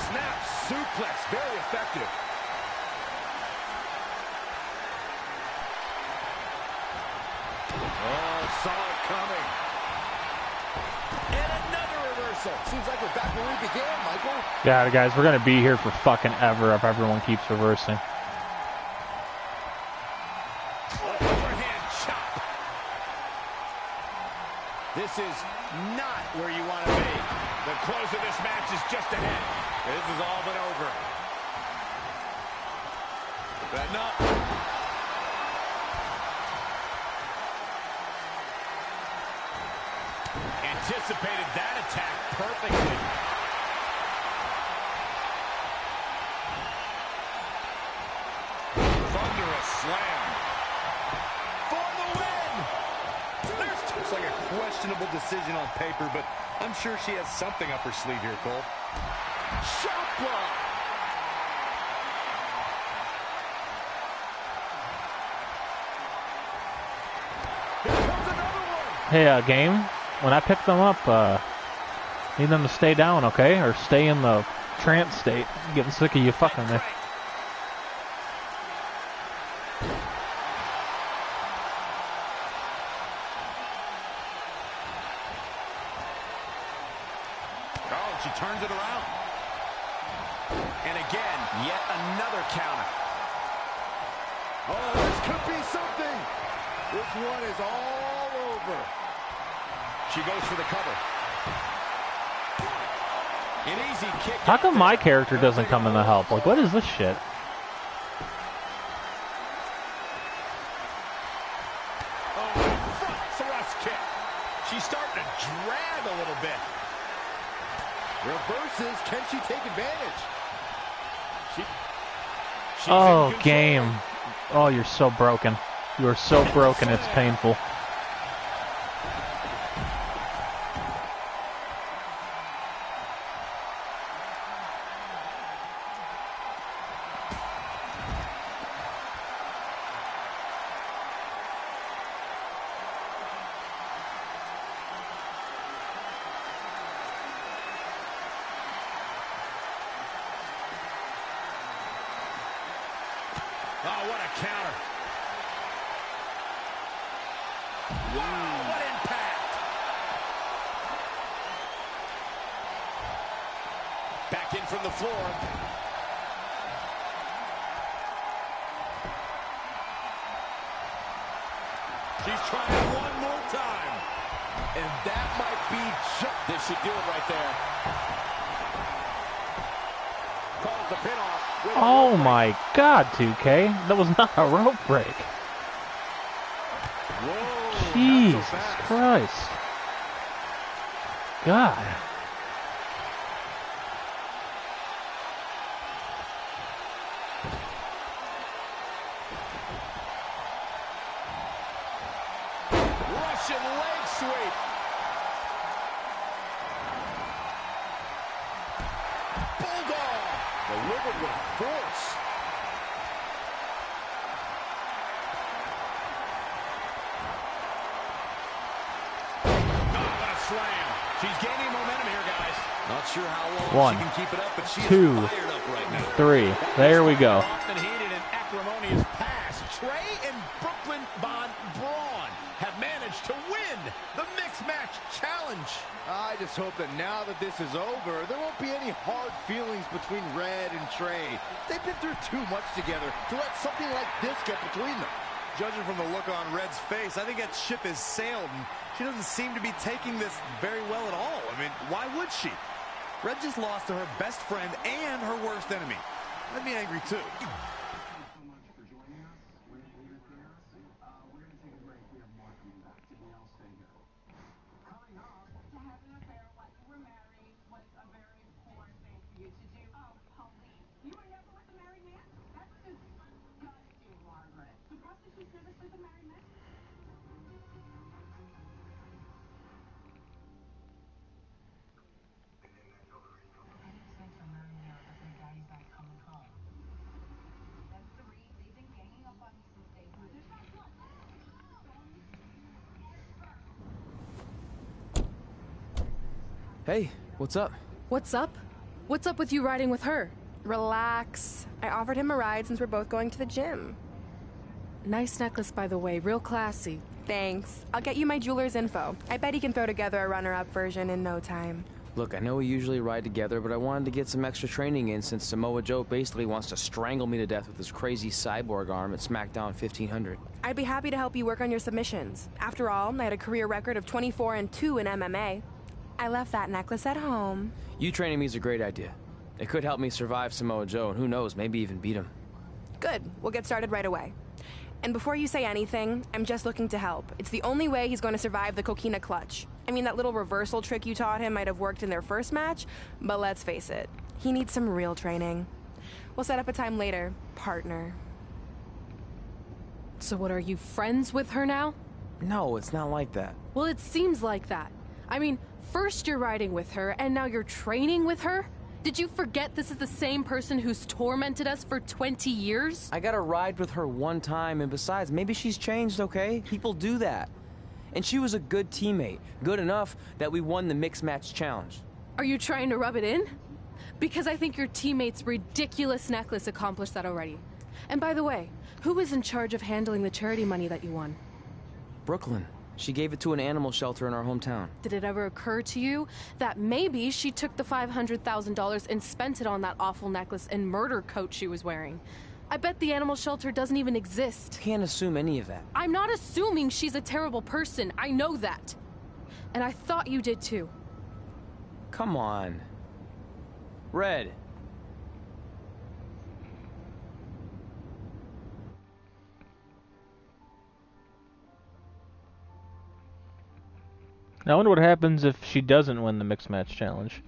Snap suplex. Very effective. Oh, saw it coming. And another reversal. Seems like we're back where we began, Michael. Yeah, guys, we're gonna be here for fucking ever if everyone keeps reversing. Overhand chop. This is not where you want to be. The close of this match is just ahead. This is all but over. But no. Anticipated that attack perfectly. Thunderous slam. For the win! Looks like a questionable decision on paper, but I'm sure she has something up her sleeve here, Cole. Shot block! Here comes another one! Hey, game, when I pick them up, need them to stay down, okay? Or stay in the trance state. I'm getting sick of you fucking me. Oh, she turns it around. And again, yet another counter. Oh, this could be something! This one is all over. She goes for the cover. An easy kick. How come my character doesn't come in the help? Like, what is this shit? Oh, front thrust kick. She's starting to drag a little bit. Reverses. Can she take advantage? She's Oh, in control. game. Oh, you're so broken. You are so broken, it's painful. Oh, what a counter. Wow, what impact. Back in from the floor. She's trying one more time. And that might be just... This should do it right there. Calls the pin off. Oh my God, 2K. That was not a rope break. Whoa, Jesus not so fast. Christ. God. Russian leg sweep. Bulldog. Delivered with force. Oh, what a slam. She's gaining momentum here, guys. Not sure how long One, she can keep it up, but she two, is fired up right now. 3. There we go. Often heated and acrimonious pass. Trey and Brooklyn Von Braun have managed to win the Mixed Match Challenge. I just hope that now that this is over, there won't be any hard feelings between Red and Trey. They've been through too much together to let something like this get between them. Judging from the look on Red's face, I think that ship has sailed, and she doesn't seem to be taking this very well at all. I mean, why would she? Red just lost to her best friend and her worst enemy. I'd be angry too. Hey, what's up? What's up? What's up with you riding with her? Relax. I offered him a ride since we're both going to the gym. Nice necklace, by the way. Real classy. Thanks. I'll get you my jeweler's info. I bet he can throw together a runner-up version in no time. Look, I know we usually ride together, but I wanted to get some extra training in since Samoa Joe basically wants to strangle me to death with his crazy cyborg arm at SmackDown 1500. I'd be happy to help you work on your submissions. After all, I had a career record of 24-2 in MMA. I left that necklace at home. You training me is a great idea. It could help me survive Samoa Joe, and who knows, maybe even beat him. Good. We'll get started right away. And before you say anything, I'm just looking to help. It's the only way he's going to survive the coquina clutch. I mean, that little reversal trick you taught him might have worked in their first match, but let's face it, he needs some real training. We'll set up a time later, partner. So what, are you friends with her now? No, it's not like that. Well, it seems like that. I mean, first you're riding with her, and now you're training with her? Did you forget this is the same person who's tormented us for 20 years? I got to ride with her one time, and besides, maybe she's changed, okay? People do that. And she was a good teammate. Good enough that we won the Mixed Match Challenge. Are you trying to rub it in? Because I think your teammate's ridiculous necklace accomplished that already. And by the way, who was in charge of handling the charity money that you won? Brooklyn. She gave it to an animal shelter in our hometown. Did it ever occur to you that maybe she took the $500,000 and spent it on that awful necklace and murder coat she was wearing? I bet the animal shelter doesn't even exist. Can't assume any of that. I'm not assuming she's a terrible person. I know that. And I thought you did too. Come on. Red. Now, I wonder what happens if she doesn't win the Mixed Match Challenge.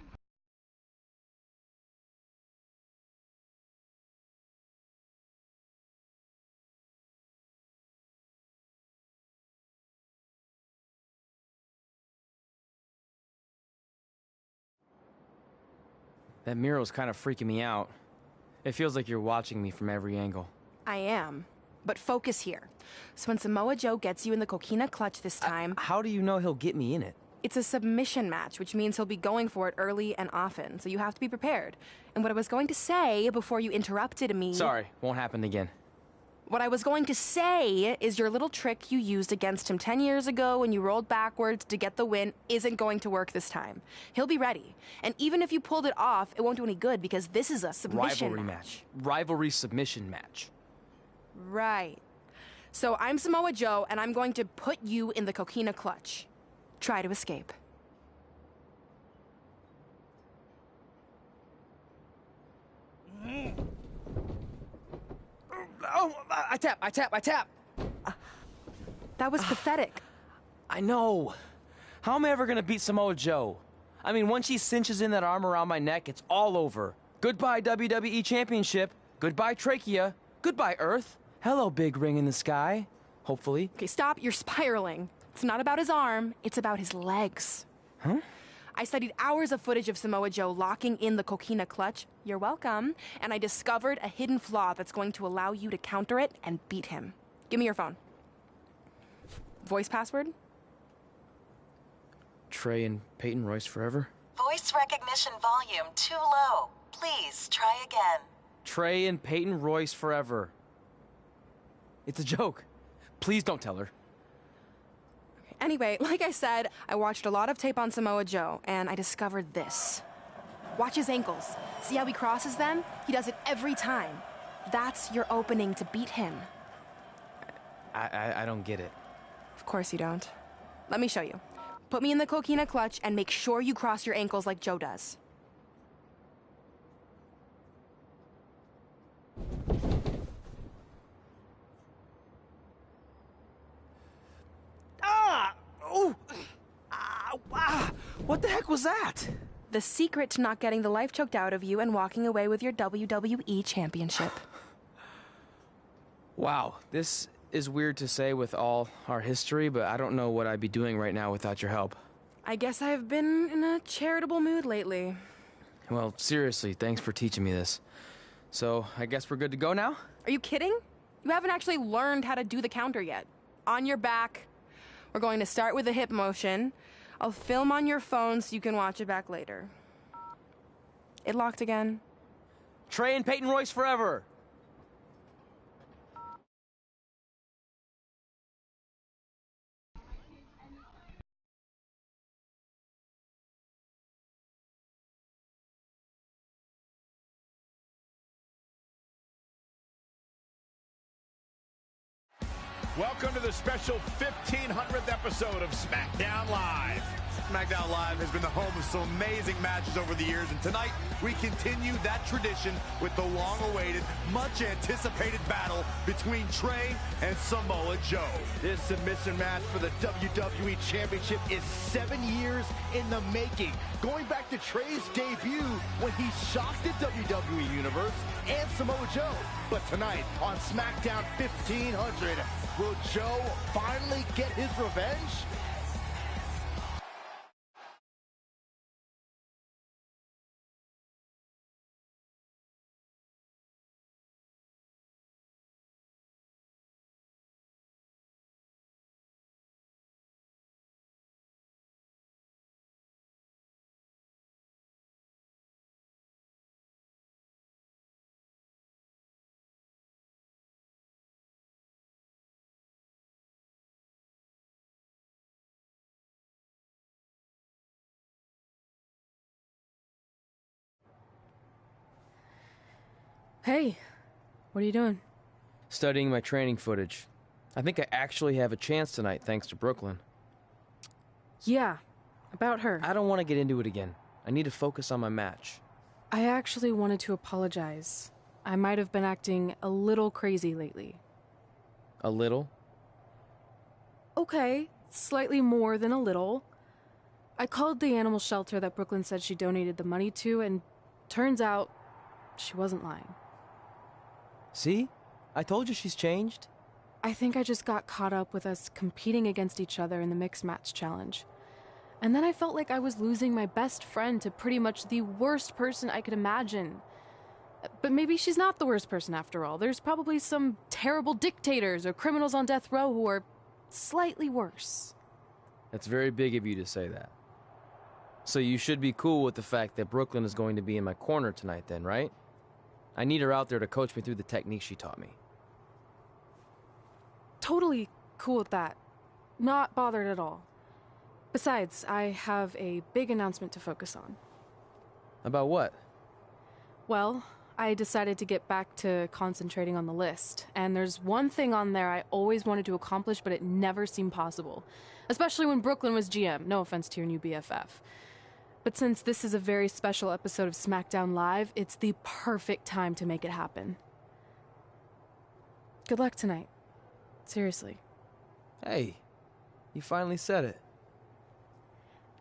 That mural's kind of freaking me out. It feels like you're watching me from every angle. I am. But focus here. So when Samoa Joe gets you in the coquina clutch this time... How do you know he'll get me in it? It's a submission match, which means he'll be going for it early and often, so you have to be prepared. And what I was going to say before you interrupted me... Sorry, won't happen again. What I was going to say is your little trick you used against him 10 years ago when you rolled backwards to get the win isn't going to work this time. He'll be ready. And even if you pulled it off, it won't do any good because this is a submission Rivalry match. Rivalry submission match. Right. So I'm Samoa Joe, and I'm going to put you in the coquina clutch. Try to escape. Oh, I tap. That was pathetic. I know. How am I ever gonna beat Samoa Joe? I mean, once she cinches in that arm around my neck, it's all over. Goodbye, WWE Championship. Goodbye, Trachea. Goodbye, Earth. Hello, big ring in the sky. Hopefully. Okay, stop. You're spiraling. It's not about his arm. It's about his legs. Huh? I studied hours of footage of Samoa Joe locking in the coquina clutch. You're welcome. And I discovered a hidden flaw that's going to allow you to counter it and beat him. Give me your phone. Voice password? Trey and Peyton Royce forever? Voice recognition volume too low. Please try again. Trey and Peyton Royce forever. It's a joke. Please don't tell her. Anyway, like I said, I watched a lot of tape on Samoa Joe, and I discovered this. Watch his ankles. See how he crosses them? He does it every time. That's your opening to beat him. I don't get it. Of course you don't. Let me show you. Put me in the coquina clutch and make sure you cross your ankles like Joe does. What the heck was that? The secret to not getting the life choked out of you and walking away with your WWE championship. Wow, this is weird to say with all our history, but I don't know what I'd be doing right now without your help. I guess I've been in a charitable mood lately. Well, seriously, thanks for teaching me this. So, I guess we're good to go now? Are you kidding? You haven't actually learned how to do the counter yet. On your back. We're going to start with a hip motion. I'll film on your phone so you can watch it back later. It locked again. Trey and Peyton Royce forever! Welcome to the special 1500th episode of SmackDown Live. SmackDown Live has been the home of some amazing matches over the years, and tonight we continue that tradition with the long-awaited, much-anticipated battle between Trey and Samoa Joe. This submission match for the WWE Championship is 7 years in the making, going back to Trey's debut when he shocked the WWE Universe and Samoa Joe. But tonight on SmackDown 1500, will Joe finally get his revenge? Hey, what are you doing? Studying my training footage. I think I actually have a chance tonight thanks to Brooklyn. Yeah, about her. I don't want to get into it again. I need to focus on my match. I actually wanted to apologize. I might have been acting a little crazy lately. A little? Okay, slightly more than a little. I called the animal shelter that Brooklyn said she donated the money to, and turns out she wasn't lying. See? I told you she's changed. I think I just got caught up with us competing against each other in the mixed match challenge. And then I felt like I was losing my best friend to pretty much the worst person I could imagine. But maybe she's not the worst person after all. There's probably some terrible dictators or criminals on death row who are slightly worse. That's very big of you to say that. So you should be cool with the fact that Brooklyn is going to be in my corner tonight then, right? I need her out there to coach me through the technique she taught me. totally cool with that. Not bothered at all. Besides, I have a big announcement to focus on. About what? Well, I decided to get back to concentrating on the list, and there's one thing on there I always wanted to accomplish, but it never seemed possible. Especially when Brooklyn was GM. No offense to your new BFF. But since this is a very special episode of SmackDown Live, it's the perfect time to make it happen. Good luck tonight. Seriously. Hey, you finally said it.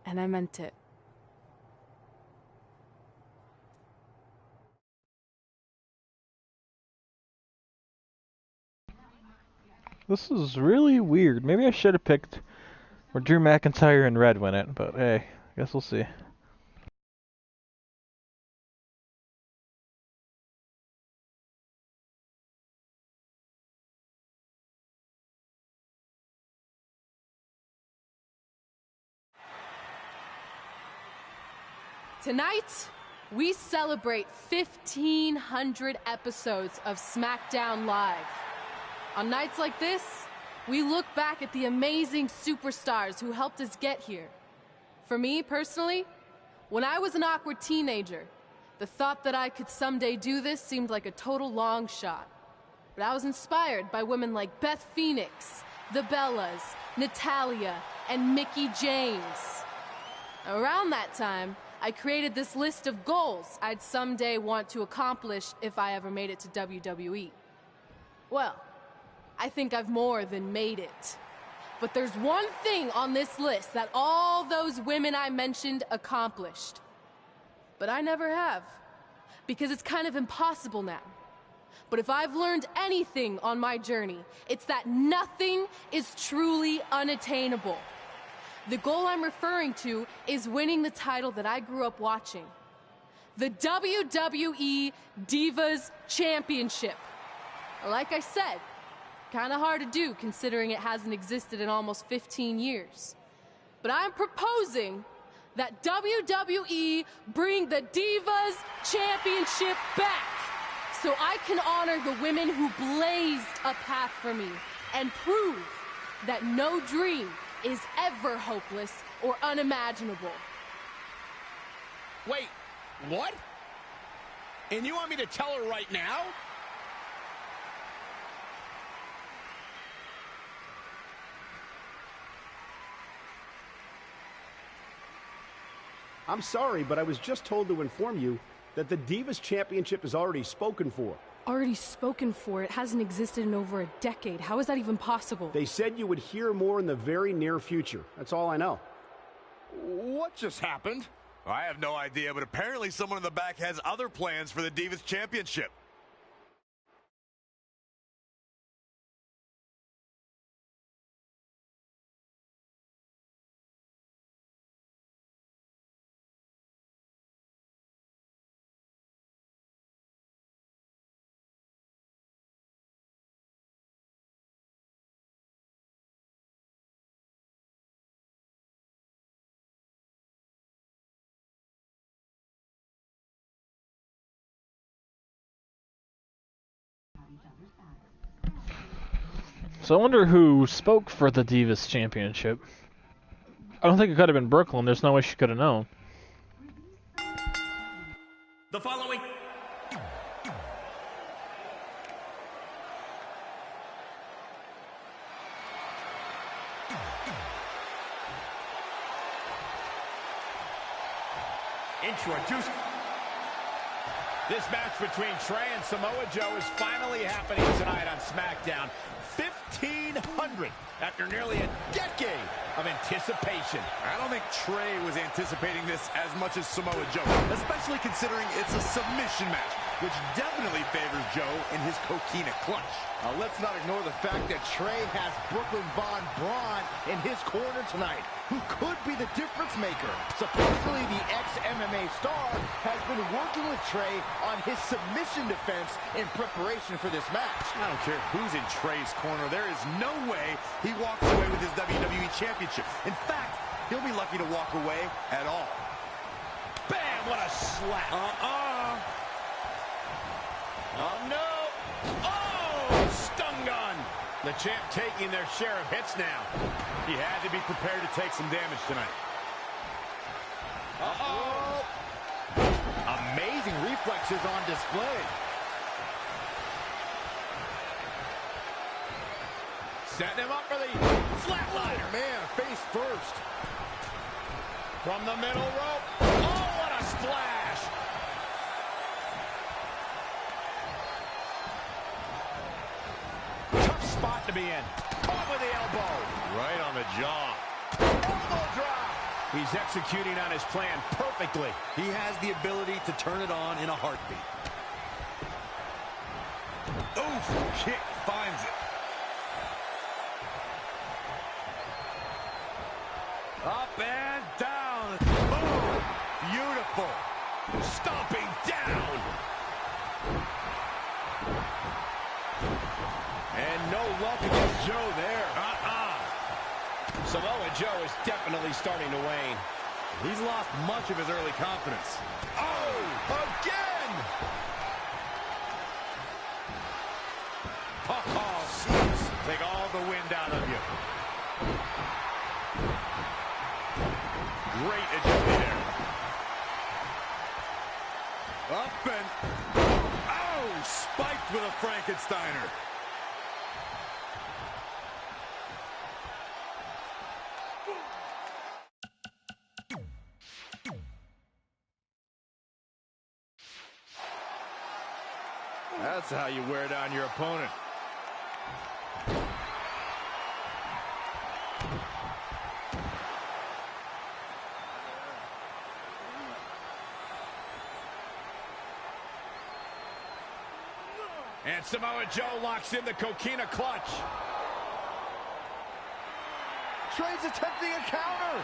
And I meant it. This is really weird. Maybe I should have picked where Drew McIntyre and Red win it, but hey, I guess we'll see. Tonight, we celebrate 1,500 episodes of SmackDown Live. On nights like this, we look back at the amazing superstars who helped us get here. For me, personally, when I was an awkward teenager, the thought that I could someday do this seemed like a total long shot. But I was inspired by women like Beth Phoenix, the Bellas, Natalia, and Mickie James. Around that time, I created this list of goals I'd someday want to accomplish if I ever made it to WWE. Well, I think I've more than made it. But there's one thing on this list that all those women I mentioned accomplished. But I never have, because it's kind of impossible now. But if I've learned anything on my journey, it's that nothing is truly unattainable. The goal I'm referring to is winning the title that I grew up watching. The WWE Divas Championship. Like I said, kind of hard to do considering it hasn't existed in almost 15 years. But I'm proposing that WWE bring the Divas Championship back so I can honor the women who blazed a path for me and prove that no dream is ever hopeless or unimaginable. Wait, what? And you want me to tell her right now? I'm sorry, but I was just told to inform you that the Divas Championship is already spoken for. Already spoken for? It hasn't existed in over a decade. How is that even possible? They said you would hear more in the very near future. That's all I know. What just happened? I have no idea, but apparently someone in the back has other plans for the Divas Championship. So I wonder who spoke for the Divas Championship. I don't think it could have been Brooklyn. There's no way she could have known. The following... Introduce... This match between Trey and Samoa Joe is finally happening tonight on SmackDown. 1,500 after nearly a decade of anticipation. I don't think Trey was anticipating this as much as Samoa Joe, especially considering it's a submission match, which definitely favors Joe in his coquina clutch. Let's not ignore the fact that Trey has Brooklyn Von Braun in his corner tonight, who could be the difference maker. Supposedly, the ex-MMA star has been working with Trey on his submission defense in preparation for this match. I don't care who's in Trey's corner. There is no way he walks away with his WWE Championship. In fact, he'll be lucky to walk away at all. Bam! What a slap. Oh, no. Oh, stun gun. The champ taking their share of hits now. He had to be prepared to take some damage tonight. Uh-oh. Amazing reflexes on display. Setting him up for the flatliner. Man, face first. From the middle rope. Oh, what a splash. Tough spot to be in. Caught with the elbow. Right on the jaw. Elbow drop. He's executing on his plan perfectly. He has the ability to turn it on in a heartbeat. Oof, kick finds it. Up and down. Boom. Beautiful. Stomping down. And no luck against Joe there. Samoa Joe is definitely starting to wane. He's lost much of his early confidence. Oh, again! Oh, jeez. Take all the wind out of you. Great agility there. Up and... Oh, spiked with a Frankensteiner. That's how you wear down your opponent. And Samoa Joe locks in the coquina clutch. Trey's attempting a counter.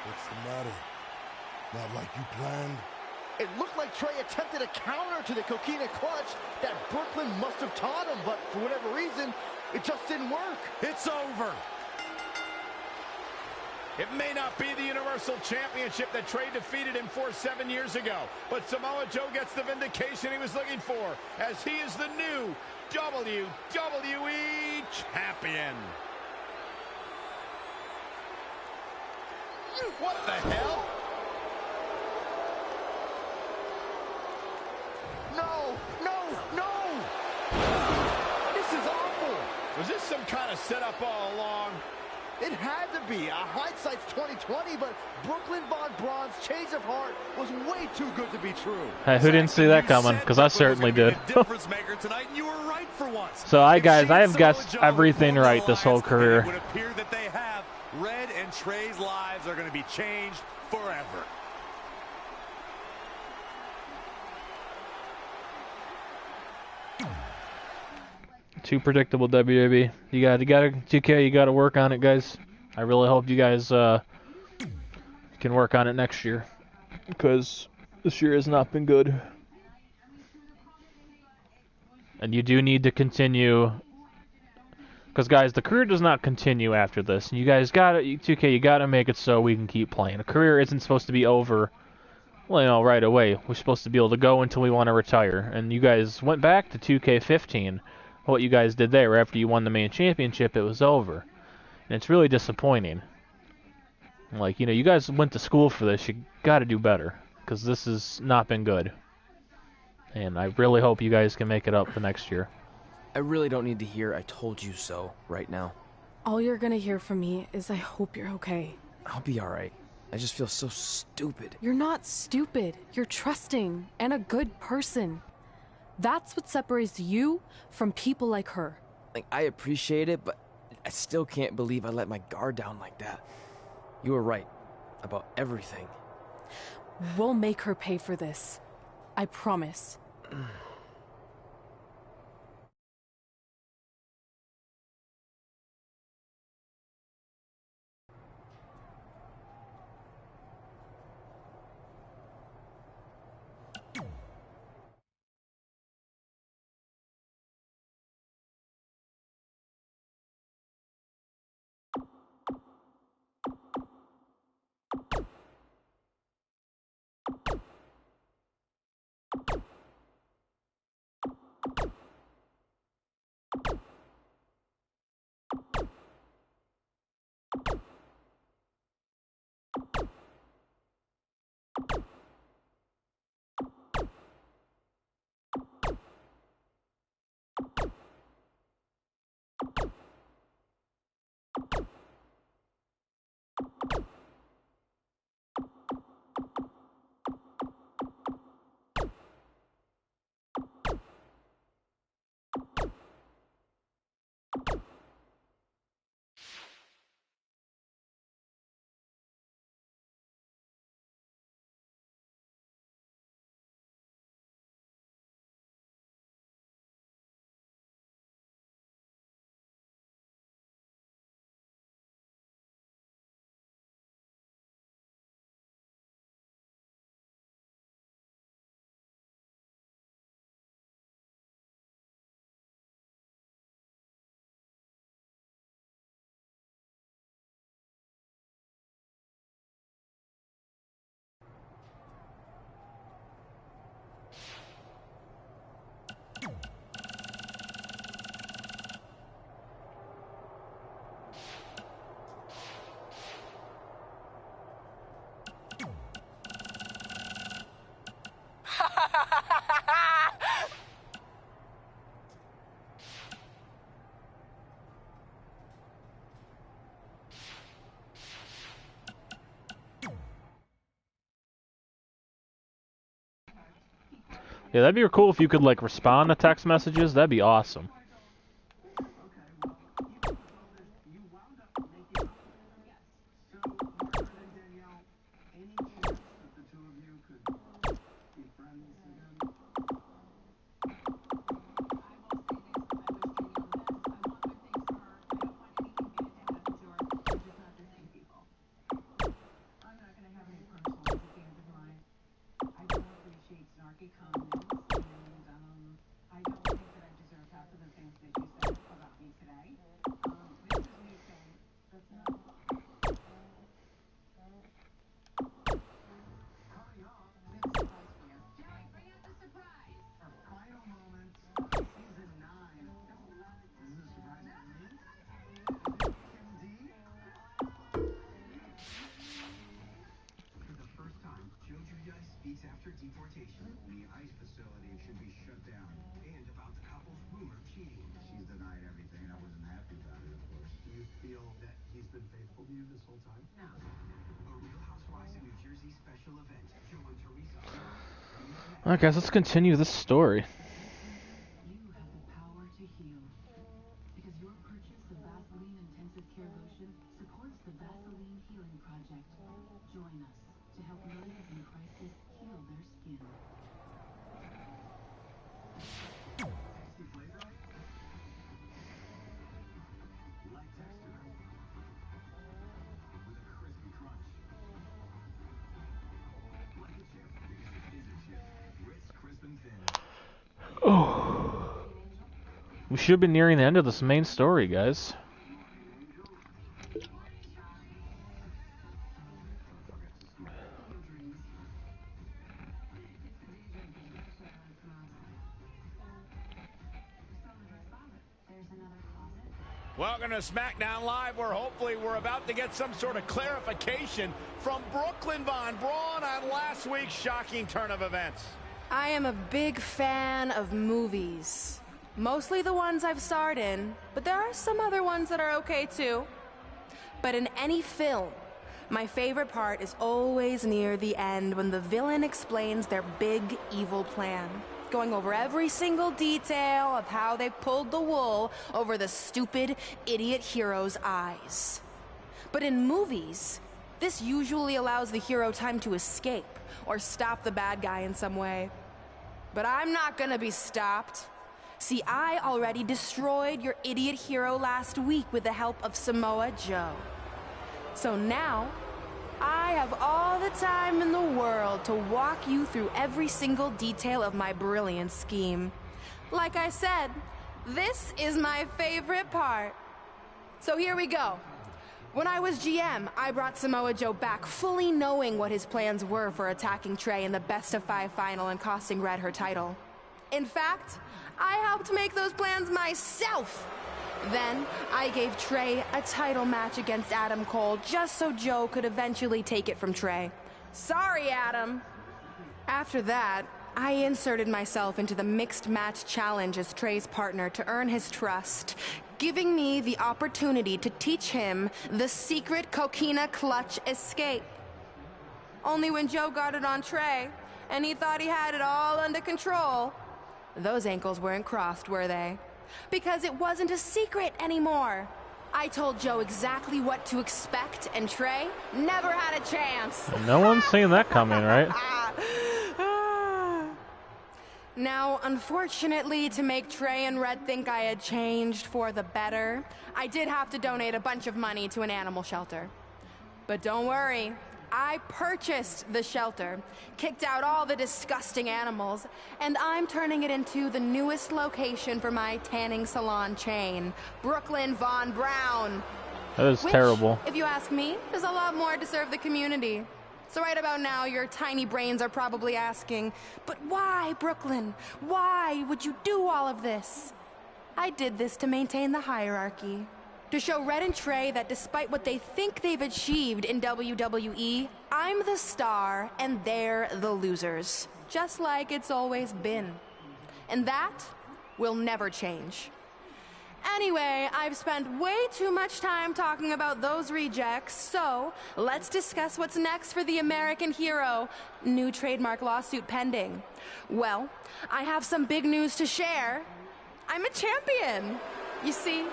What's the matter? Not like you planned? It looked like Trey attempted a counter to the coquina clutch that Brooklyn must have taught him, but for whatever reason, it just didn't work. It's over. It may not be the Universal Championship that Trey defeated him for 7 years ago, but Samoa Joe gets the vindication he was looking for, as he is the new WWE Champion. What the hell? No, no, no! This is awful! Was this some kind of setup all along? It had to be. Hindsight's 2020, but Brooklyn Von Braun's change of heart was way too good to be true. Hey, who didn't see that coming? Because I certainly did. So I have guessed everything right this whole career. It would appear that they have. Red and Trey's lives are going to be changed forever. Too predictable, WWE. You gotta 2K. You gotta work on it, guys. I really hope you guys can work on it next year, because this year has not been good. And you do need to continue, because guys, the career does not continue after this. And you guys gotta 2K. You gotta make it so we can keep playing. A career isn't supposed to be over, well, right away. We're supposed to be able to go until we want to retire. And you guys went back to 2K15. What you guys did there, after you won the main championship, it was over. And it's really disappointing. Like, you guys went to school for this. You got to do better, because this has not been good. And I really hope you guys can make it up the next year. I really don't need to hear "I told you so" right now. All you're gonna hear from me is I hope you're okay. I'll be alright. I just feel so stupid. You're not stupid. You're trusting and a good person. That's what separates you from people like her. Like, I appreciate it, but I still can't believe I let my guard down like that. You were right about everything. We'll make her pay for this. I promise. Yeah, that'd be cool if you could, like, respond to text messages. That'd be awesome. Alright guys, let's continue this story. Oh, we should be nearing the end of this main story, guys. Welcome to SmackDown Live, where hopefully we're about to get some sort of clarification from Brooklyn Von Braun on last week's shocking turn of events. I am a big fan of movies. Mostly the ones I've starred in, but there are some other ones that are okay too. But in any film, my favorite part is always near the end when the villain explains their big evil plan, going over every single detail of how they pulled the wool over the stupid idiot hero's eyes. But in movies, this usually allows the hero time to escape or stop the bad guy in some way. But I'm not gonna be stopped. See, I already destroyed your idiot hero last week with the help of Samoa Joe. So now, I have all the time in the world to walk you through every single detail of my brilliant scheme. Like I said, this is my favorite part. So here we go. When I was GM, I brought Samoa Joe back fully knowing what his plans were for attacking Trey in the best-of-5 final and costing Red her title. In fact, I helped make those plans myself. Then, I gave Trey a title match against Adam Cole just so Joe could eventually take it from Trey. Sorry, Adam. After that, I inserted myself into the mixed match challenge as Trey's partner to earn his trust, giving me the opportunity to teach him the secret coquina clutch escape. Only when Joe got it on Trey, and he thought he had it all under control, those ankles weren't crossed, were they? Because it wasn't a secret anymore. I told Joe exactly what to expect, and Trey never had a chance. No one's seen that coming, right? Now, unfortunately, to make Trey and Red think I had changed for the better, I did have to donate a bunch of money to an animal shelter. But don't worry, I purchased the shelter, kicked out all the disgusting animals, and I'm turning it into the newest location for my tanning salon chain, Brooklyn Von Braun. That is terrible. If you ask me, is a lot more to serve the community. So right about now, your tiny brains are probably asking, but why, Brooklyn? Why would you do all of this? I did this to maintain the hierarchy. To show Red and Trey that despite what they think they've achieved in WWE, I'm the star and they're the losers. Just like it's always been. And that will never change. Anyway, I've spent way too much time talking about those rejects, so let's discuss what's next for the American hero. New trademark lawsuit pending. Well, I have some big news to share. I'm a champion. You see,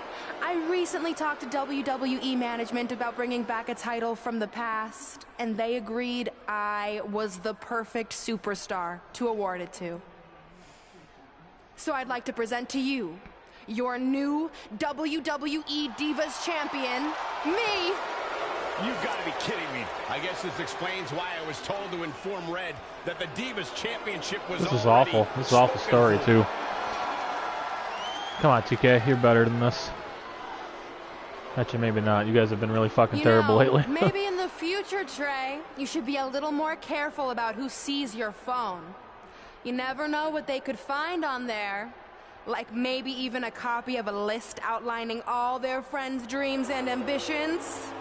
I recently talked to WWE management about bringing back a title from the past, and they agreed I was the perfect superstar to award it to. So I'd like to present to you your new WWE Divas champion, me. You've got to be kidding me. I guess this explains why I was told to inform Red that the Divas Championship was This is awful. This is an awful story, too. Come on, 2K. You're better than this. Actually, maybe not. You guys have been really fucking terrible lately. Maybe in the future, Trey, you should be a little more careful about who sees your phone. You never know what they could find on there. Like maybe even a copy of a list outlining all their friends' dreams and ambitions.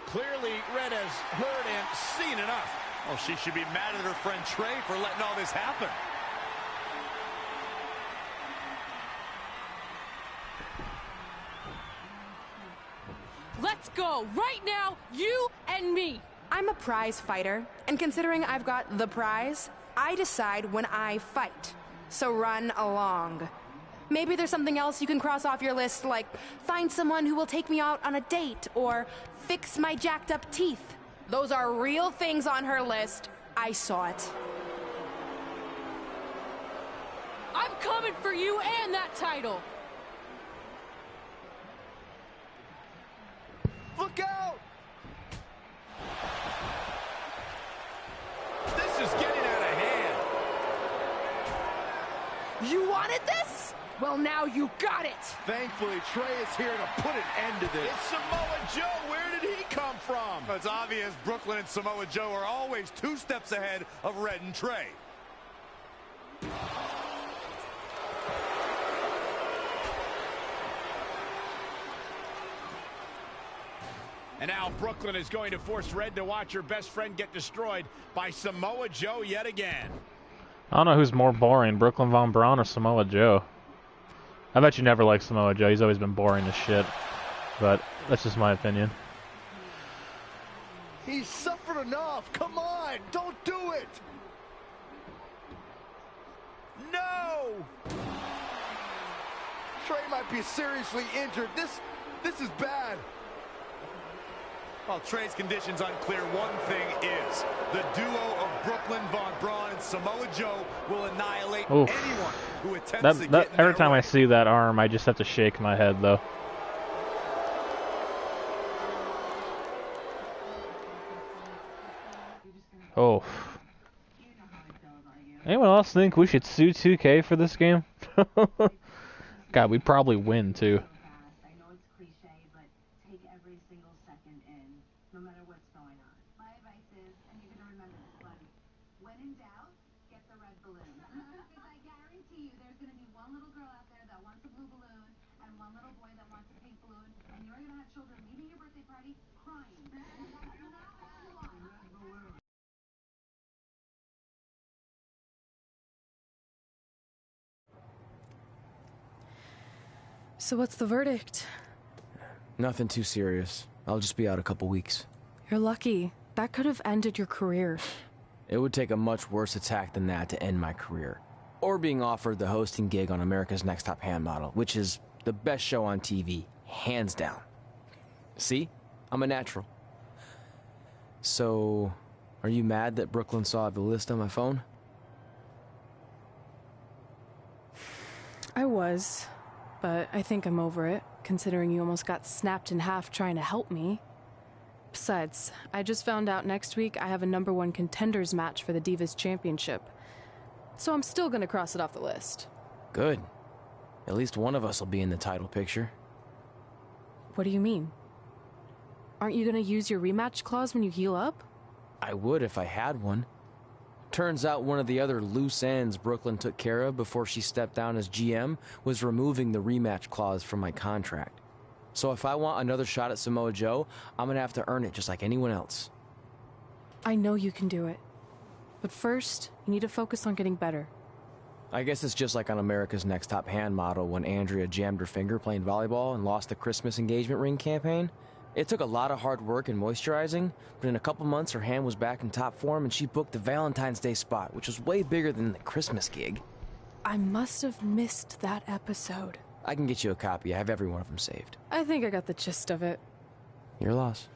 Clearly, Red has heard and seen enough. Oh, she should be mad at her friend Trey for letting all this happen. Let's go, right now, you and me. I'm a prize fighter, and considering I've got the prize, I decide when I fight. So run along. Maybe there's something else you can cross off your list, like find someone who will take me out on a date, or fix my jacked up teeth. Those are real things on her list. I saw it. I'm coming for you and that title. Look out! This is getting out of hand. You wanted this? Well, now you got it. Thankfully, Trey is here to put an end to this. It's Samoa Joe. Where did he come from? It's obvious Brooklyn and Samoa Joe are always 2 steps ahead of Red and Trey. And now Brooklyn is going to force Red to watch her best friend get destroyed by Samoa Joe yet again. I don't know who's more boring, Brooklyn Von Braun or Samoa Joe. I bet you never liked Samoa Joe. He's always been boring as shit. But that's just my opinion. He's suffered enough. Come on, don't do it. No! Trey might be seriously injured. This is bad. While Trey's condition's unclear, one thing is, the duo of Brooklyn Von Braun and Samoa Joe will annihilate anyone who attempts to get in every time I see that arm, I just have to shake my head, though. Oh. Anyone else think we should sue 2K for this game? God, we'd probably win, too. So what's the verdict? Nothing too serious. I'll just be out a couple weeks. You're lucky. That could have ended your career. It would take a much worse attack than that to end my career. Or being offered the hosting gig on America's Next Top Hand Model, which is the best show on TV, hands down. See? I'm a natural. So, are you mad that Brooklyn saw the list on my phone? I was, but I think I'm over it, considering you almost got snapped in half trying to help me. Besides, I just found out next week I have a #1 contenders match for the Divas Championship. So I'm still gonna cross it off the list. Good. At least one of us will be in the title picture. What do you mean? Aren't you gonna use your rematch clause when you heal up? I would if I had one. Turns out one of the other loose ends Brooklyn took care of before she stepped down as GM was removing the rematch clause from my contract. So if I want another shot at Samoa Joe, I'm gonna have to earn it just like anyone else. I know you can do it. But first, you need to focus on getting better. I guess it's just like on America's Next Top Hand model when Andrea jammed her finger playing volleyball and lost the Christmas engagement ring campaign. It took a lot of hard work and moisturizing, but in a couple months her hand was back in top form and she booked the Valentine's Day spot, which was way bigger than the Christmas gig. I must have missed that episode. I can get you a copy. I have every one of them saved. I think I got the gist of it. Your loss.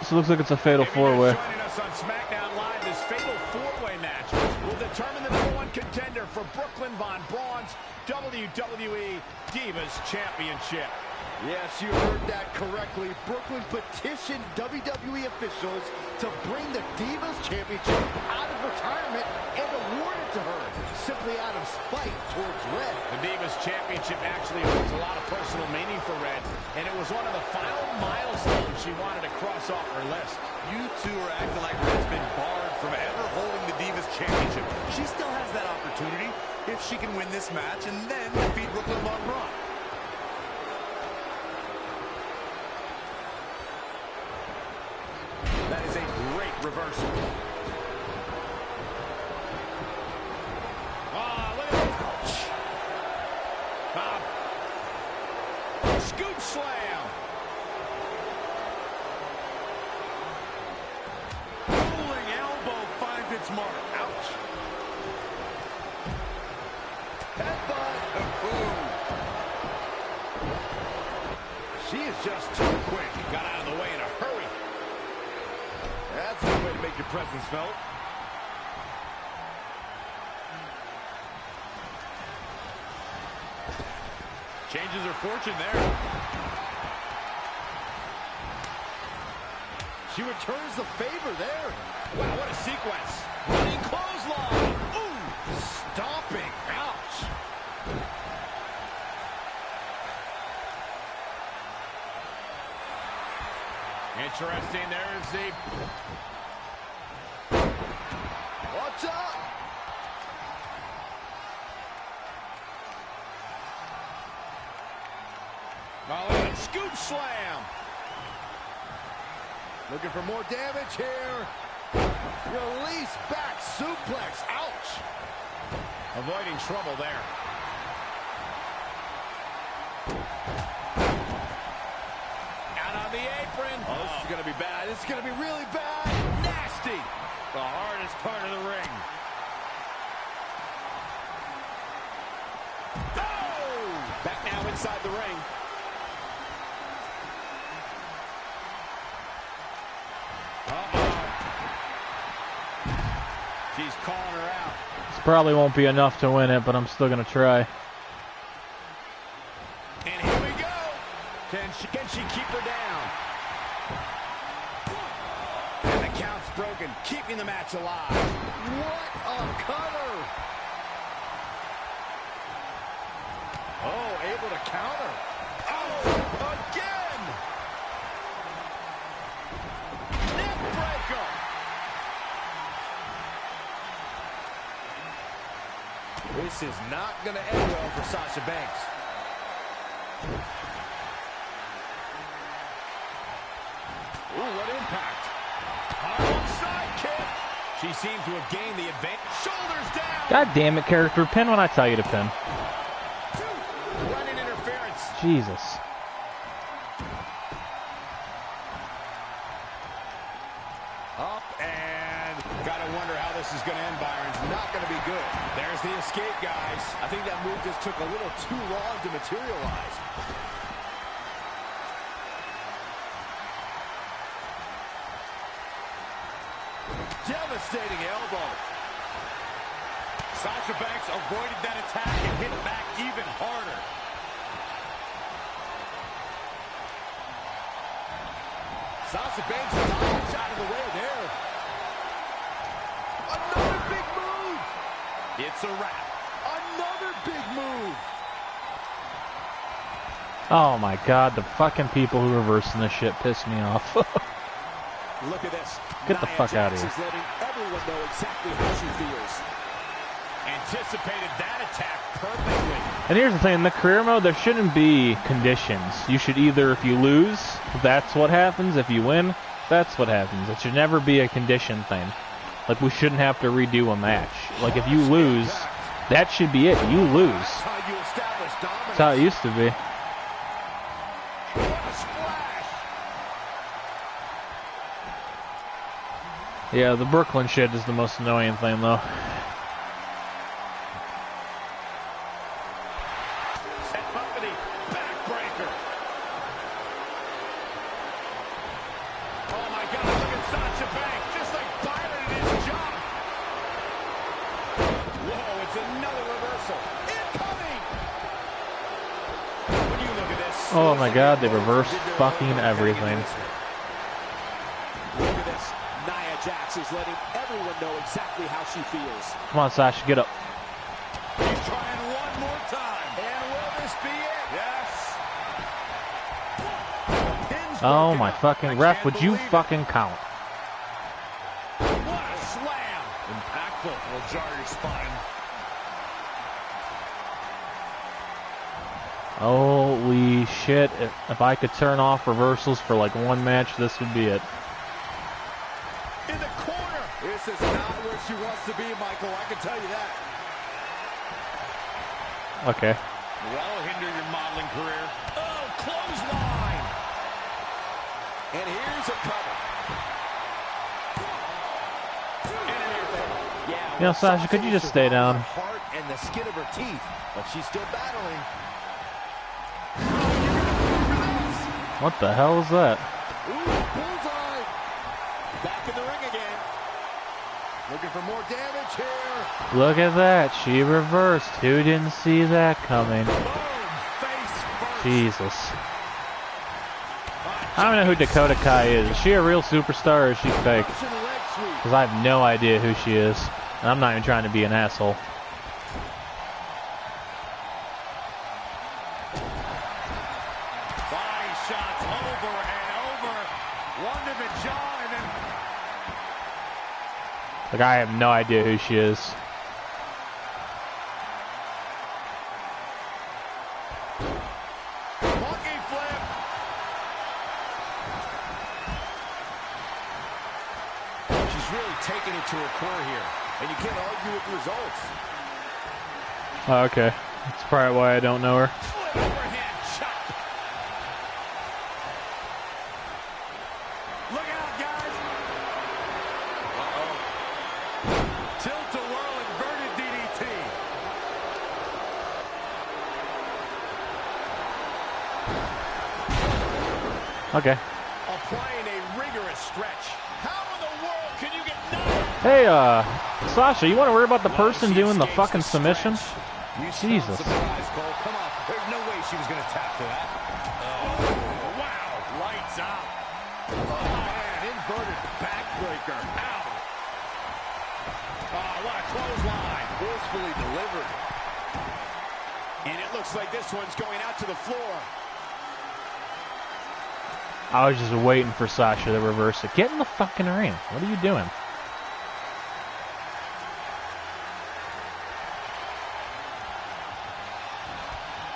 So it looks like it's a fatal four-way. Joining us on SmackDown Live, this fatal four-way match will determine the #1 contender for Brooklyn Von Braun's WWE Divas Championship. Yes, you heard that correctly. Brooklyn petitioned WWE officials to bring the Divas Championship out of retirement and award it to her, simply out of spite towards Red. The Divas Championship actually holds a lot of personal meaning for Red, and it was one of the final milestones she wanted to cross off her list. You two are acting like Red's been barred from ever holding the Divas Championship. She still has that opportunity if she can win this match and then defeat Brooklyn Von Braun. That is a great reversal. Ah, look at that. Scoop slam. Rolling elbow finds its mark. Ouch. Headbutt. Boom. She is just too quick. Got out of the way in a hurry. That's the way to make your presence felt. Changes her fortune there. She returns the favor there. Wow, what a sequence. Running clothesline. Ooh, stomping. Ouch. Interesting. There's the... What's up? Oh, scoop slam. Looking for more damage here. Release back suplex. Ouch. Avoiding trouble there. Out on the apron. Oh, this is going to be bad. This is going to be really bad. Nasty. The hardest part of the ring. Oh! Back now inside the ring. She's calling her out. This probably won't be enough to win it, but I'm still going to try. And here we go. Can she keep her down? And the count's broken, keeping the match alive. What a cutter. Oh, able to counter. Oh, again. Neck breaker. This is not going to end well for Sasha Banks. Ooh, what impact. Harlem sidekick. She seemed to have gained the advantage. Shoulders down. God damn it, character. Pin when I tell you to pin. Running interference. Jesus. Up and gotta wonder how this is gonna end, Byron. It's not gonna be good. There's the escape, guys. I think that move just took a little too long to materialize. Devastating elbow. Sasha Banks avoided that attack and hit back even harder. Sasha Banks dodged out of the way there. Another big move. It's a wrap. Another big move. Oh my god, the fucking people who reversing this shit piss me off. Look at this. Get the fuck out of here. Is letting everyone know exactly how she feels. Anticipated that attack perfectly. And here's the thing, in the career mode, there shouldn't be conditions. You should either, if you lose, that's what happens. If you win, that's what happens. It should never be a condition thing. Like, we shouldn't have to redo a match. Like, if you lose, that should be it. You lose. That's how you establish dominance. That's how it used to be. What a splash. Yeah, the Brooklyn shit is the most annoying thing, though. Oh my god, they reversed fucking everything. Look at this. Nia Jax is letting everyone know exactly how she feels. Come on, Sasha, get up. He's trying one more time. And will this be it? Yes. Oh my fucking ref, would you fucking count? What a slam. Impactful. Will jar your spine. Holy shit, if I could turn off reversals for like one match, this would be it. In the corner. This is not where she wants to be, Michael. I can tell you that. Okay. That'll hinder your modeling career. Oh, clothesline. And here's a cover. Yeah, You know, Sasha, could you just stay down? Heart and the skin of her teeth, but she's still battling. What the hell is that? Ooh, bullseye. Back in the ring again. Looking for more damage here. Look at that, she reversed. Who didn't see that coming? Jesus. I don't know who Dakota Kai is. Is she a real superstar or is she fake? Because I have no idea who she is. And I'm not even trying to be an asshole. Like, I have no idea who she is. Monkey flip. She's really taking it to her core here, and you can't argue with the results. Oh, okay. That's probably why I don't know her. Okay. Applying a rigorous stretch. How in the world can you get knocked? Hey, Sasha, you want to worry about the person doing the fucking submission? Jesus. Surprise, Cole. Come on. There's no way she was going to tap to that. Oh, wow. Lights out. Oh, man. Inverted backbreaker. Ow. Oh, what a clothesline. Forcefully delivered. And it looks like this one's going out to the floor. I was just waiting for Sasha to reverse it. Get in the fucking ring. What are you doing?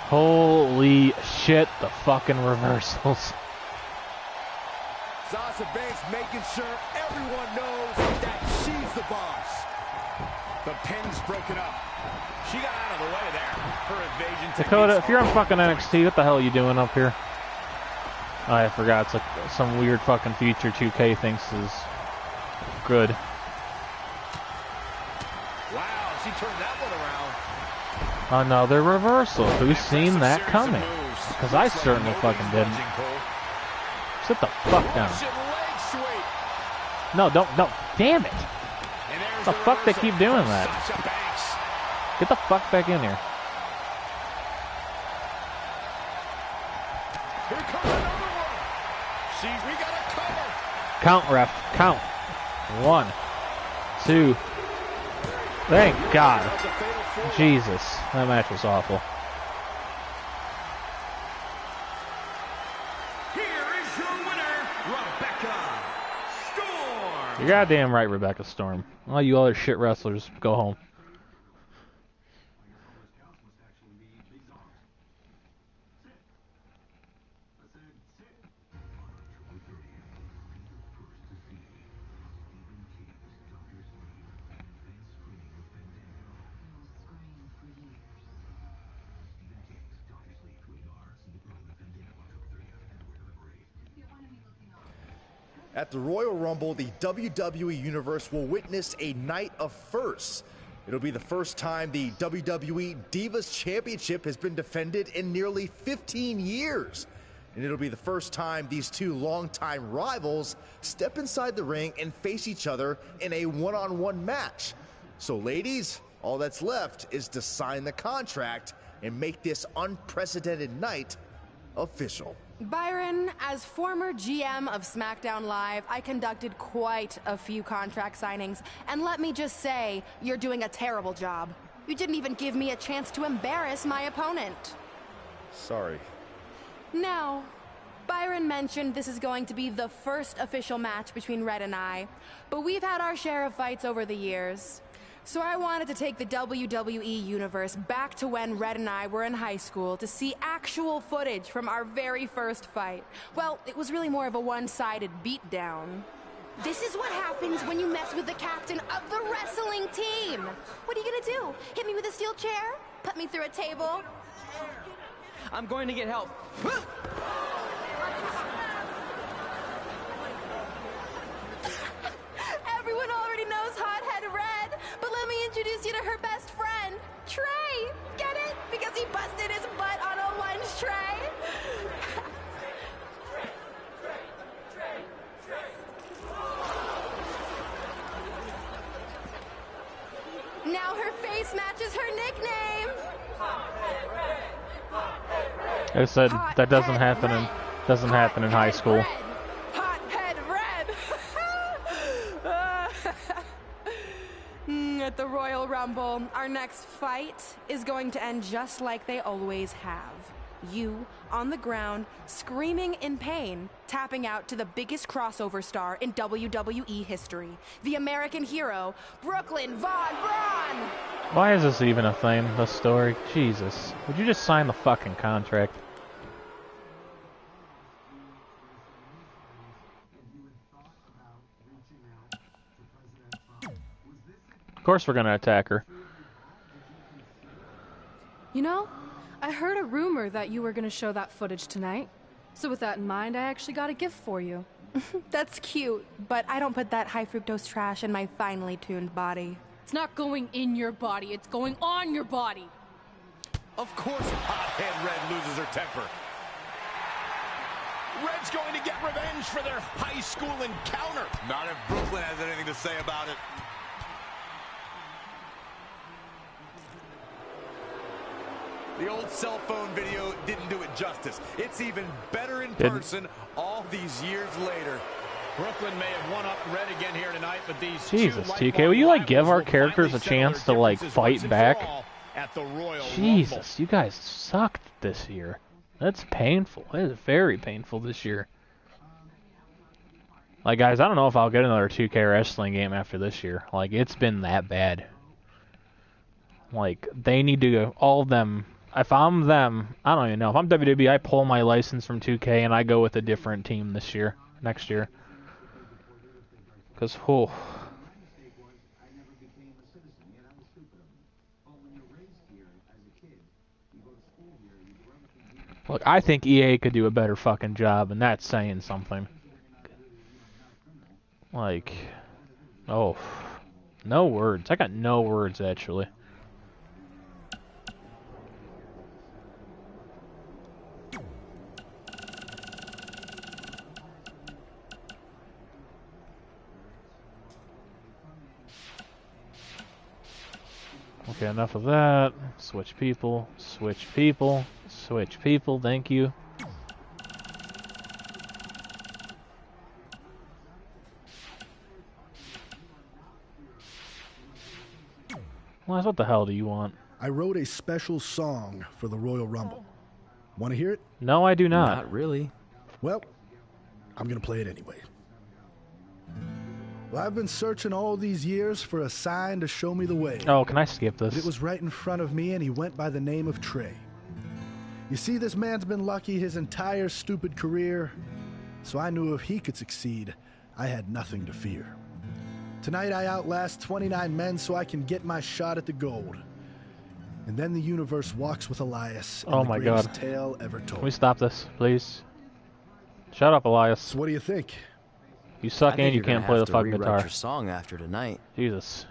Holy shit, the fucking reversals. Sasha Banks making sure everyone knows that she's the boss. The pin's broken up. She got out of the way there. Her evasion Dakota, if you're on fucking NXT, what the hell are you doing up here? Oh, I forgot. It's like some weird fucking feature 2K thinks is good. Wow, she turned that one around. Another reversal. Who's seen that coming? Because I certainly fucking didn't. Sit the fuck down. No, don't. Damn it. What the fuck they keep doing that? Get the fuck back in here. Here comes another one. We got a cover. Count, ref. Count. 1, 2. Thank God. Jesus. That match was awful. Here is your winner, Rebecca Storm. You're goddamn right, Rebecca Storm. All you other shit wrestlers, go home. At the Royal Rumble, the WWE Universe will witness a night of firsts. It'll be the first time the WWE Divas Championship has been defended in nearly 15 years. And it'll be the first time these two longtime rivals step inside the ring and face each other in a one-on-one match. So ladies, all that's left is to sign the contract and make this unprecedented night official. Byron, as former GM of SmackDown Live, I conducted quite a few contract signings, and let me just say, you're doing a terrible job. You didn't even give me a chance to embarrass my opponent. Sorry. Now, Byron mentioned this is going to be the first official match between Red and I, but we've had our share of fights over the years. So I wanted to take the WWE Universe back to when Red and I were in high school to see actual footage from our very first fight. Well, it was really more of a one-sided beatdown. This is what happens when you mess with the captain of the wrestling team. What are you gonna do? Hit me with a steel chair? Put me through a table? I'm going to get help. Everyone already knows Hothead Red, but let me introduce you to her best friend, Trey. Get it? Because he busted his butt on a lunch tray. Now her face matches her nickname. I said that doesn't happen in high school. Hothead Red. At the Royal Rumble, our next fight is going to end just like they always have. You on the ground, screaming in pain, tapping out to the biggest crossover star in WWE history, the American hero, Brooklyn Von Braun. Why is this even a thing, this story? Jesus. Would you just sign the fucking contract? Of course we're gonna attack her. You know, I heard a rumor that you were gonna show that footage tonight. So with that in mind, I actually got a gift for you. That's cute, but I don't put that high fructose trash in my finely tuned body. It's not going in your body, it's going on your body. Of course, Hothead Red loses her temper. Red's going to get revenge for their high school encounter. Not if Brooklyn has anything to say about it. The old cell phone video didn't do it justice. It's even better in person all these years later. Brooklyn may have won up Red again here tonight, but these Jesus, TK, will you like give our characters a chance to like fight back? Jesus, you guys sucked this year. That's painful. It is very painful this year. Like, guys, I don't know if I'll get another 2K wrestling game after this year. Like, it's been that bad. Like, they need to go, all of them. If I'm them, I don't even know. If I'm WWE, I pull my license from 2K and I go with a different team this year, next year. Because, Look, I think EA could do a better fucking job, and that's saying something. Like, oh, no words. I got no words, actually. Okay, enough of that. Switch people, switch people, switch people, thank you. Laz, what the hell do you want? I wrote a special song for the Royal Rumble. Want to hear it? No, I do not. Not really. Well, I'm going to play it anyway. Well, I've been searching all these years for a sign to show me the way. Oh, can I skip this? It was right in front of me, and he went by the name of Trey. You see, this man's been lucky his entire stupid career, so I knew if he could succeed, I had nothing to fear. Tonight I outlast 29 men so I can get my shot at the gold. And then the universe walks with Elias. Oh my God. Tale ever told. Can we stop this, please? Shut up, Elias. So what do you think? You suck and you can't play the fucking guitar. Your song after tonight. Jesus.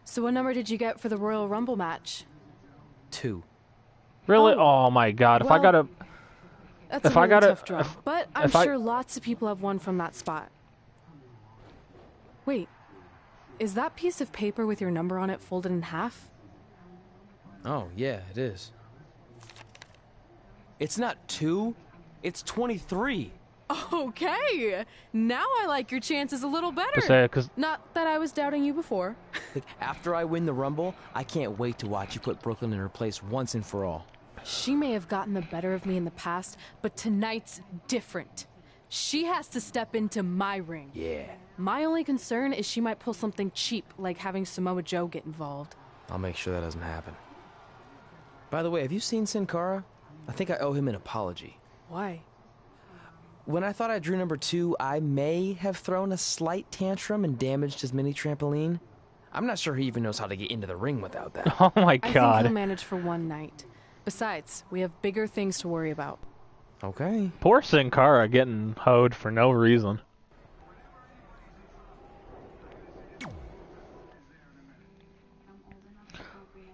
So what number did you get for the Royal Rumble match? 2. Really? Oh my God! Well, if I gotta, that's a really tough draw. But I'm sure lots of people have won from that spot. Wait, is that piece of paper with your number on it folded in half? Oh yeah, it is. It's not 2, it's 23. Okay, now I like your chances a little better. Not that I was doubting you before. After I win the Rumble, I can't wait to watch you put Brooklyn in her place once and for all. She may have gotten the better of me in the past, but tonight's different. She has to step into my ring. Yeah. My only concern is she might pull something cheap, like having Samoa Joe get involved. I'll make sure that doesn't happen. By the way, have you seen Sin Cara? I think I owe him an apology. Why? When I thought I drew number 2, I may have thrown a slight tantrum and damaged his mini trampoline. I'm not sure he even knows how to get into the ring without that. Oh my God. I think he'll manage for one night. Besides, we have bigger things to worry about. Okay. Poor Sin Cara getting hoed for no reason.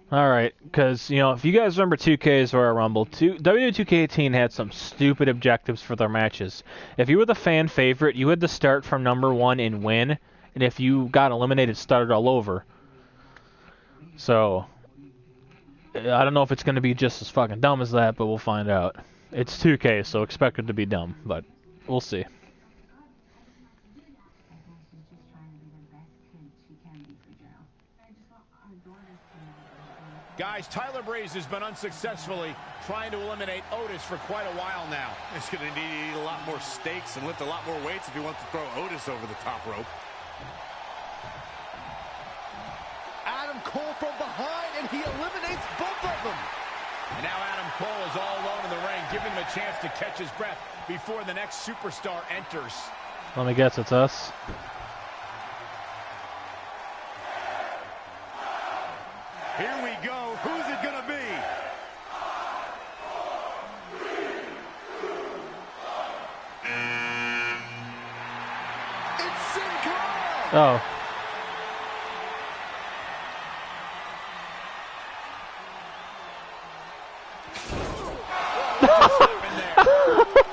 Alright, because, you know, if you guys remember 2K's Royal Rumble, WWE 2K18 had some stupid objectives for their matches. If you were the fan favorite, you had to start from number 1 and win, and if you got eliminated, start all over. So, I don't know if it's going to be just as fucking dumb as that, but we'll find out. It's 2K, so expect it to be dumb, but we'll see. Guys, Tyler Breeze has been unsuccessfully trying to eliminate Otis for quite a while now. He's going to need to eat a lot more steaks and lift a lot more weights if he wants to throw Otis over the top rope. Adam Cole from behind, and he eliminates both of them. And now Adam Cole is all alone in the ring, giving him a chance to catch his breath before the next superstar enters. Let me guess, it's us. Here we go. Who's it going to be? It's Sin Cara! Oh.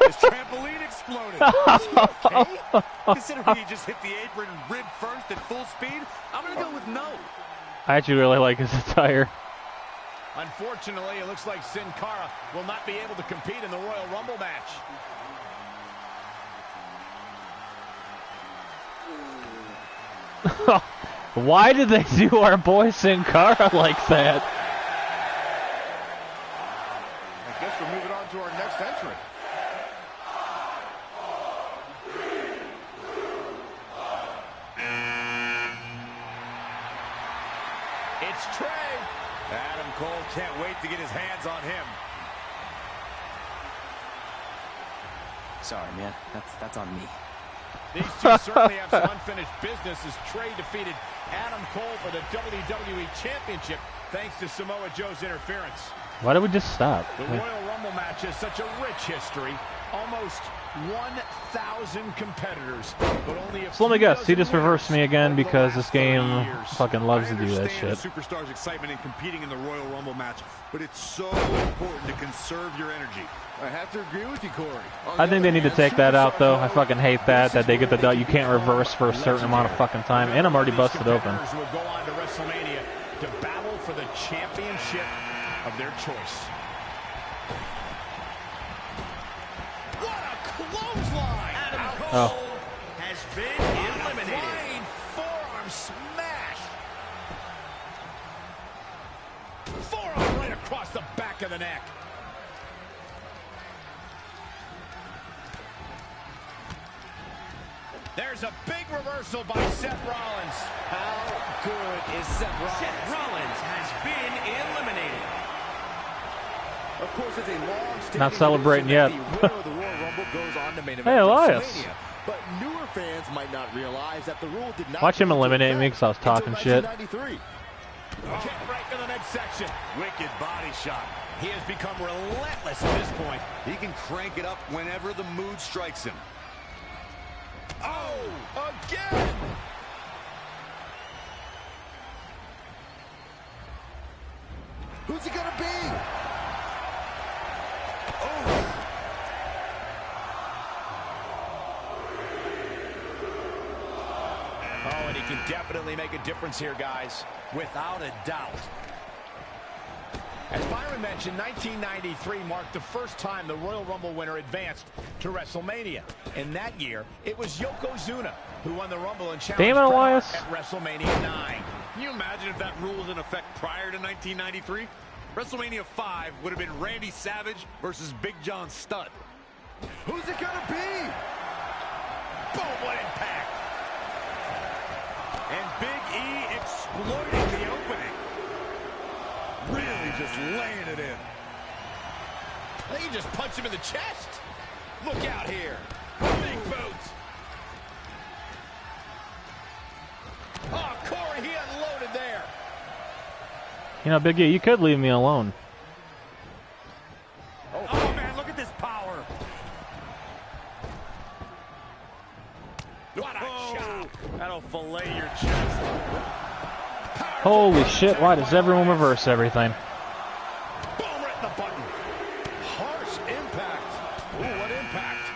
His trampoline exploded. Is he okay? Considering he just hit the apron rib first at full speed, I'm going to go with no. I actually really like his attire. Unfortunately, it looks like Sin Cara will not be able to compete in the Royal Rumble match. Why did they do our boy Sin Cara like that? I guess we're moving on to our next entrant. It's Trey. Adam Cole can't wait to get his hands on him. Sorry, man. That's on me. These two certainly have some unfinished business as Trey defeated Adam Cole for the WWE Championship thanks to Samoa Joe's interference. Why did we just stop? The Royal Rumble match has such a rich history. Almost 1,000 competitors, but only a So let me guess, he just reversed me again because this game fucking loves to do that shit. Superstars' excitement in competing in the Royal Rumble match, but it's so important to conserve your energy. I have to agree with you, Corey. I think they need to take that out, though. I fucking hate that they get the you can't reverse for a certain amount of fucking time, and I'm already busted open. Will go on to WrestleMania to battle for the championship of their choice. Clothesline. Adam Cole has been eliminated. Flying forearm smash. Forearm right across the back of the neck. There's a big reversal by Seth Rollins. How good is Seth Rollins? Seth Rollins has been eliminated. Of course, it's a long Not celebrating yet. Hey, Elias. But newer fans might not realize that the rule did not Watch him eliminate me because I was talking shit. Kick right to the midsection. Wicked body shot. He has become relentless at this point. He can crank it up whenever the mood strikes him. Oh, again! Who's it gonna be? Oh, and he can definitely make a difference here, guys. Without a doubt. As Byron mentioned, 1993 marked the first time the Royal Rumble winner advanced to WrestleMania. In that year, it was Yokozuna who won the Rumble and challenged at WrestleMania 9. Can you imagine if that rule was in effect prior to 1993? WrestleMania 5 would have been Randy Savage versus Big John Studd. Who's it gonna be? Boom, what impact! And Big E exploiting the opening. Really just laying it in. I think he just punched him in the chest. Look out here. Big boots. Oh, Corey, he unloaded there. You know, Big E, you could leave me alone. Oh, man, look at this power. What a shot. That'll fillet your chest. Holy shit, why does everyone reverse everything? Boom, right in the button. Harsh impact. Ooh, what impact.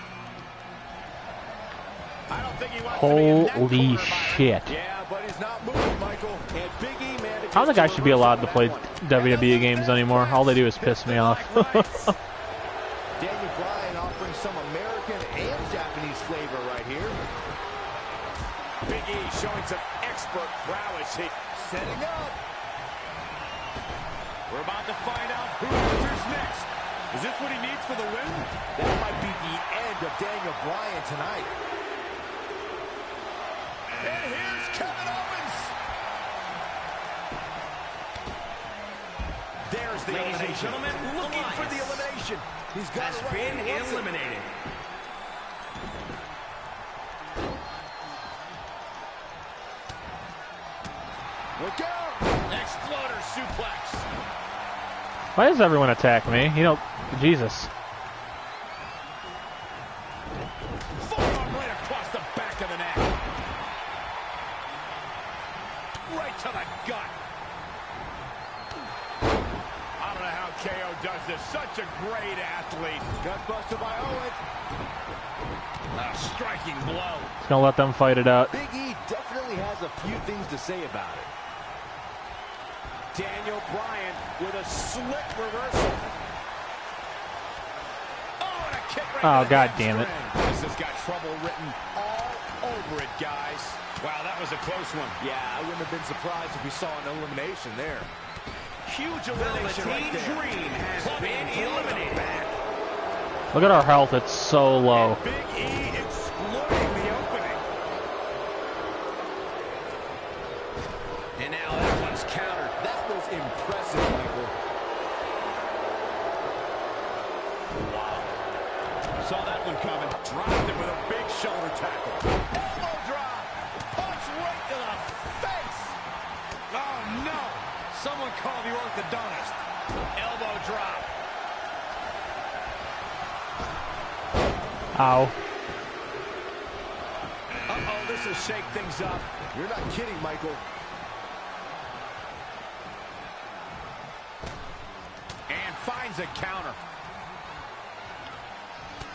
I don't think he wants Holy to be in that shit. Yeah, but he's not moving, Michael. And Big E, man, I don't think I should be allowed to play WWE games anymore. All they do is piss me off. Daniel Bryan offering some American and Japanese flavor right here. Big E showing some expert prowess here. Setting up. We're about to find out who enters next. Is this what he needs for the win? That might be the end of Daniel Bryan tonight. And here's Kevin Owens. There's the elimination. Ladies and gentlemen, looking for the elimination. He's got been eliminated. Look out! Exploder suplex. Why does everyone attack me? You know, Jesus. Forearm right across the back of the neck. Right to the gut. I don't know how KO does this. Such a great athlete. Gut busted by Owens. A striking blow. Just gonna let them fight it out. Big E definitely has a few things to say about it. Daniel Bryan with a slick reversal. Oh, and a kick right to the God damn it. This has got trouble written all over it, guys. Wow, that was a close one. Yeah, I wouldn't have been surprised if we saw an elimination there. Huge elimination right there. Dream has been eliminated. Look at our health, it's so low. And Big E exploiting the opening. And now that one's countered. That was impressive, Michael. Wow. saw that one coming. Dropped him with a big shoulder tackle. Elbow drop. Punch right to the face. Oh, no. Someone call the orthodontist. Elbow drop. Ow. Uh-oh, this will shake things up. You're not kidding, Michael. And finds a counter.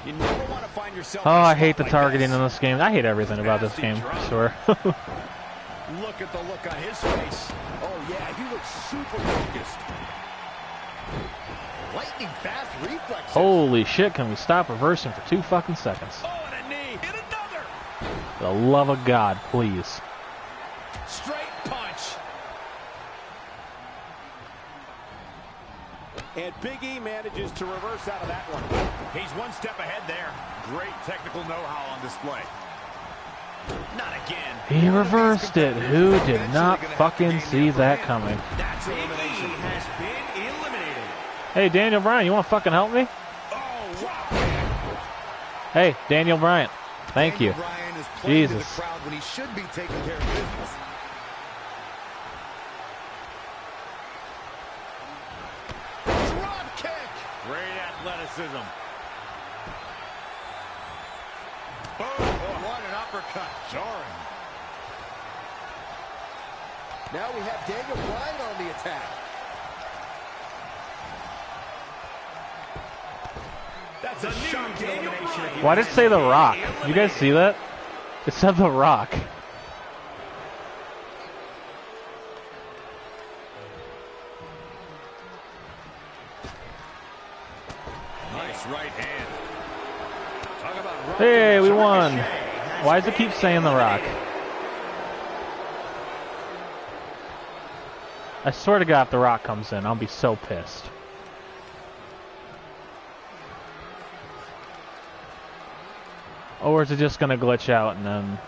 You never want to find yourself. Oh, I hate the like targeting this. in this game. I hate everything about this game, I swear. Look at the look on his face. Oh, yeah, he looks super focused. Lightning fast reflexes. Holy shit, can we stop reversing for 2 fucking seconds? Oh, and a knee. Hit another. For the love of God, please. Straight punch. And Big E manages to reverse out of that one. He's one step ahead there. Great technical know-how on display. Not again. He reversed it. Who did not fucking see that coming? That's elimination. Has been eliminated. Hey, Daniel Bryan, you want to fucking help me? Oh, wow. Hey, Daniel Bryan. Thank you. Bryan is playing to the Jesus. crowd when he should be taking care of business. Drop kick. Great athleticism. Oh, what an uppercut. Jarring. Now we have Daniel Bryan on the attack. That's a shocking elimination. Why did it say The Rock? You guys see that? It said The Rock. Nice right hand. Talk about Hey, we won. Why does it keep saying The Rock? I swear to God, if The Rock comes in, I'll be so pissed. Or is it just gonna glitch out and then...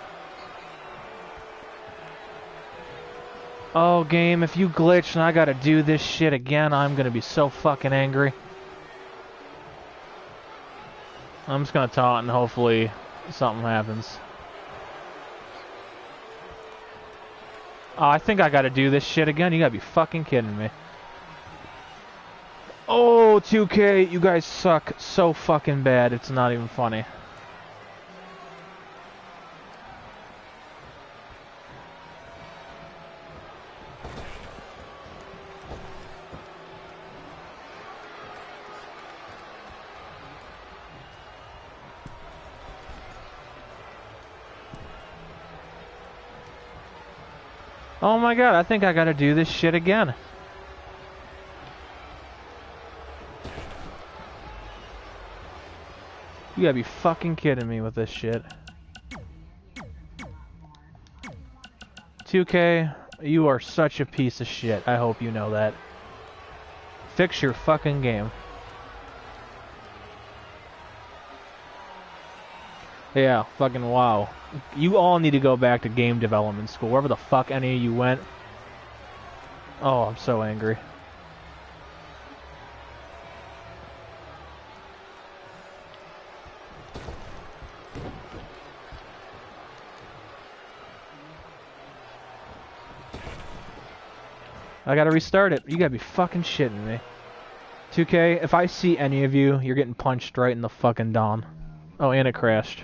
Oh, game, if you glitch and I gotta do this shit again, I'm gonna be so fucking angry. I'm just gonna taunt and hopefully something happens. Oh, I think I gotta do this shit again. You gotta be fucking kidding me. Oh, 2K, you guys suck so fucking bad. It's not even funny. Oh my God, I think I gotta do this shit again. You gotta be fucking kidding me with this shit. 2K, you are such a piece of shit. I hope you know that. Fix your fucking game. Yeah, fucking wow. You all need to go back to game development school, wherever the fuck any of you went. Oh, I'm so angry. I gotta restart it. You gotta be fucking shitting me. 2K, if I see any of you, you're getting punched right in the fucking dawn. Oh, and it crashed.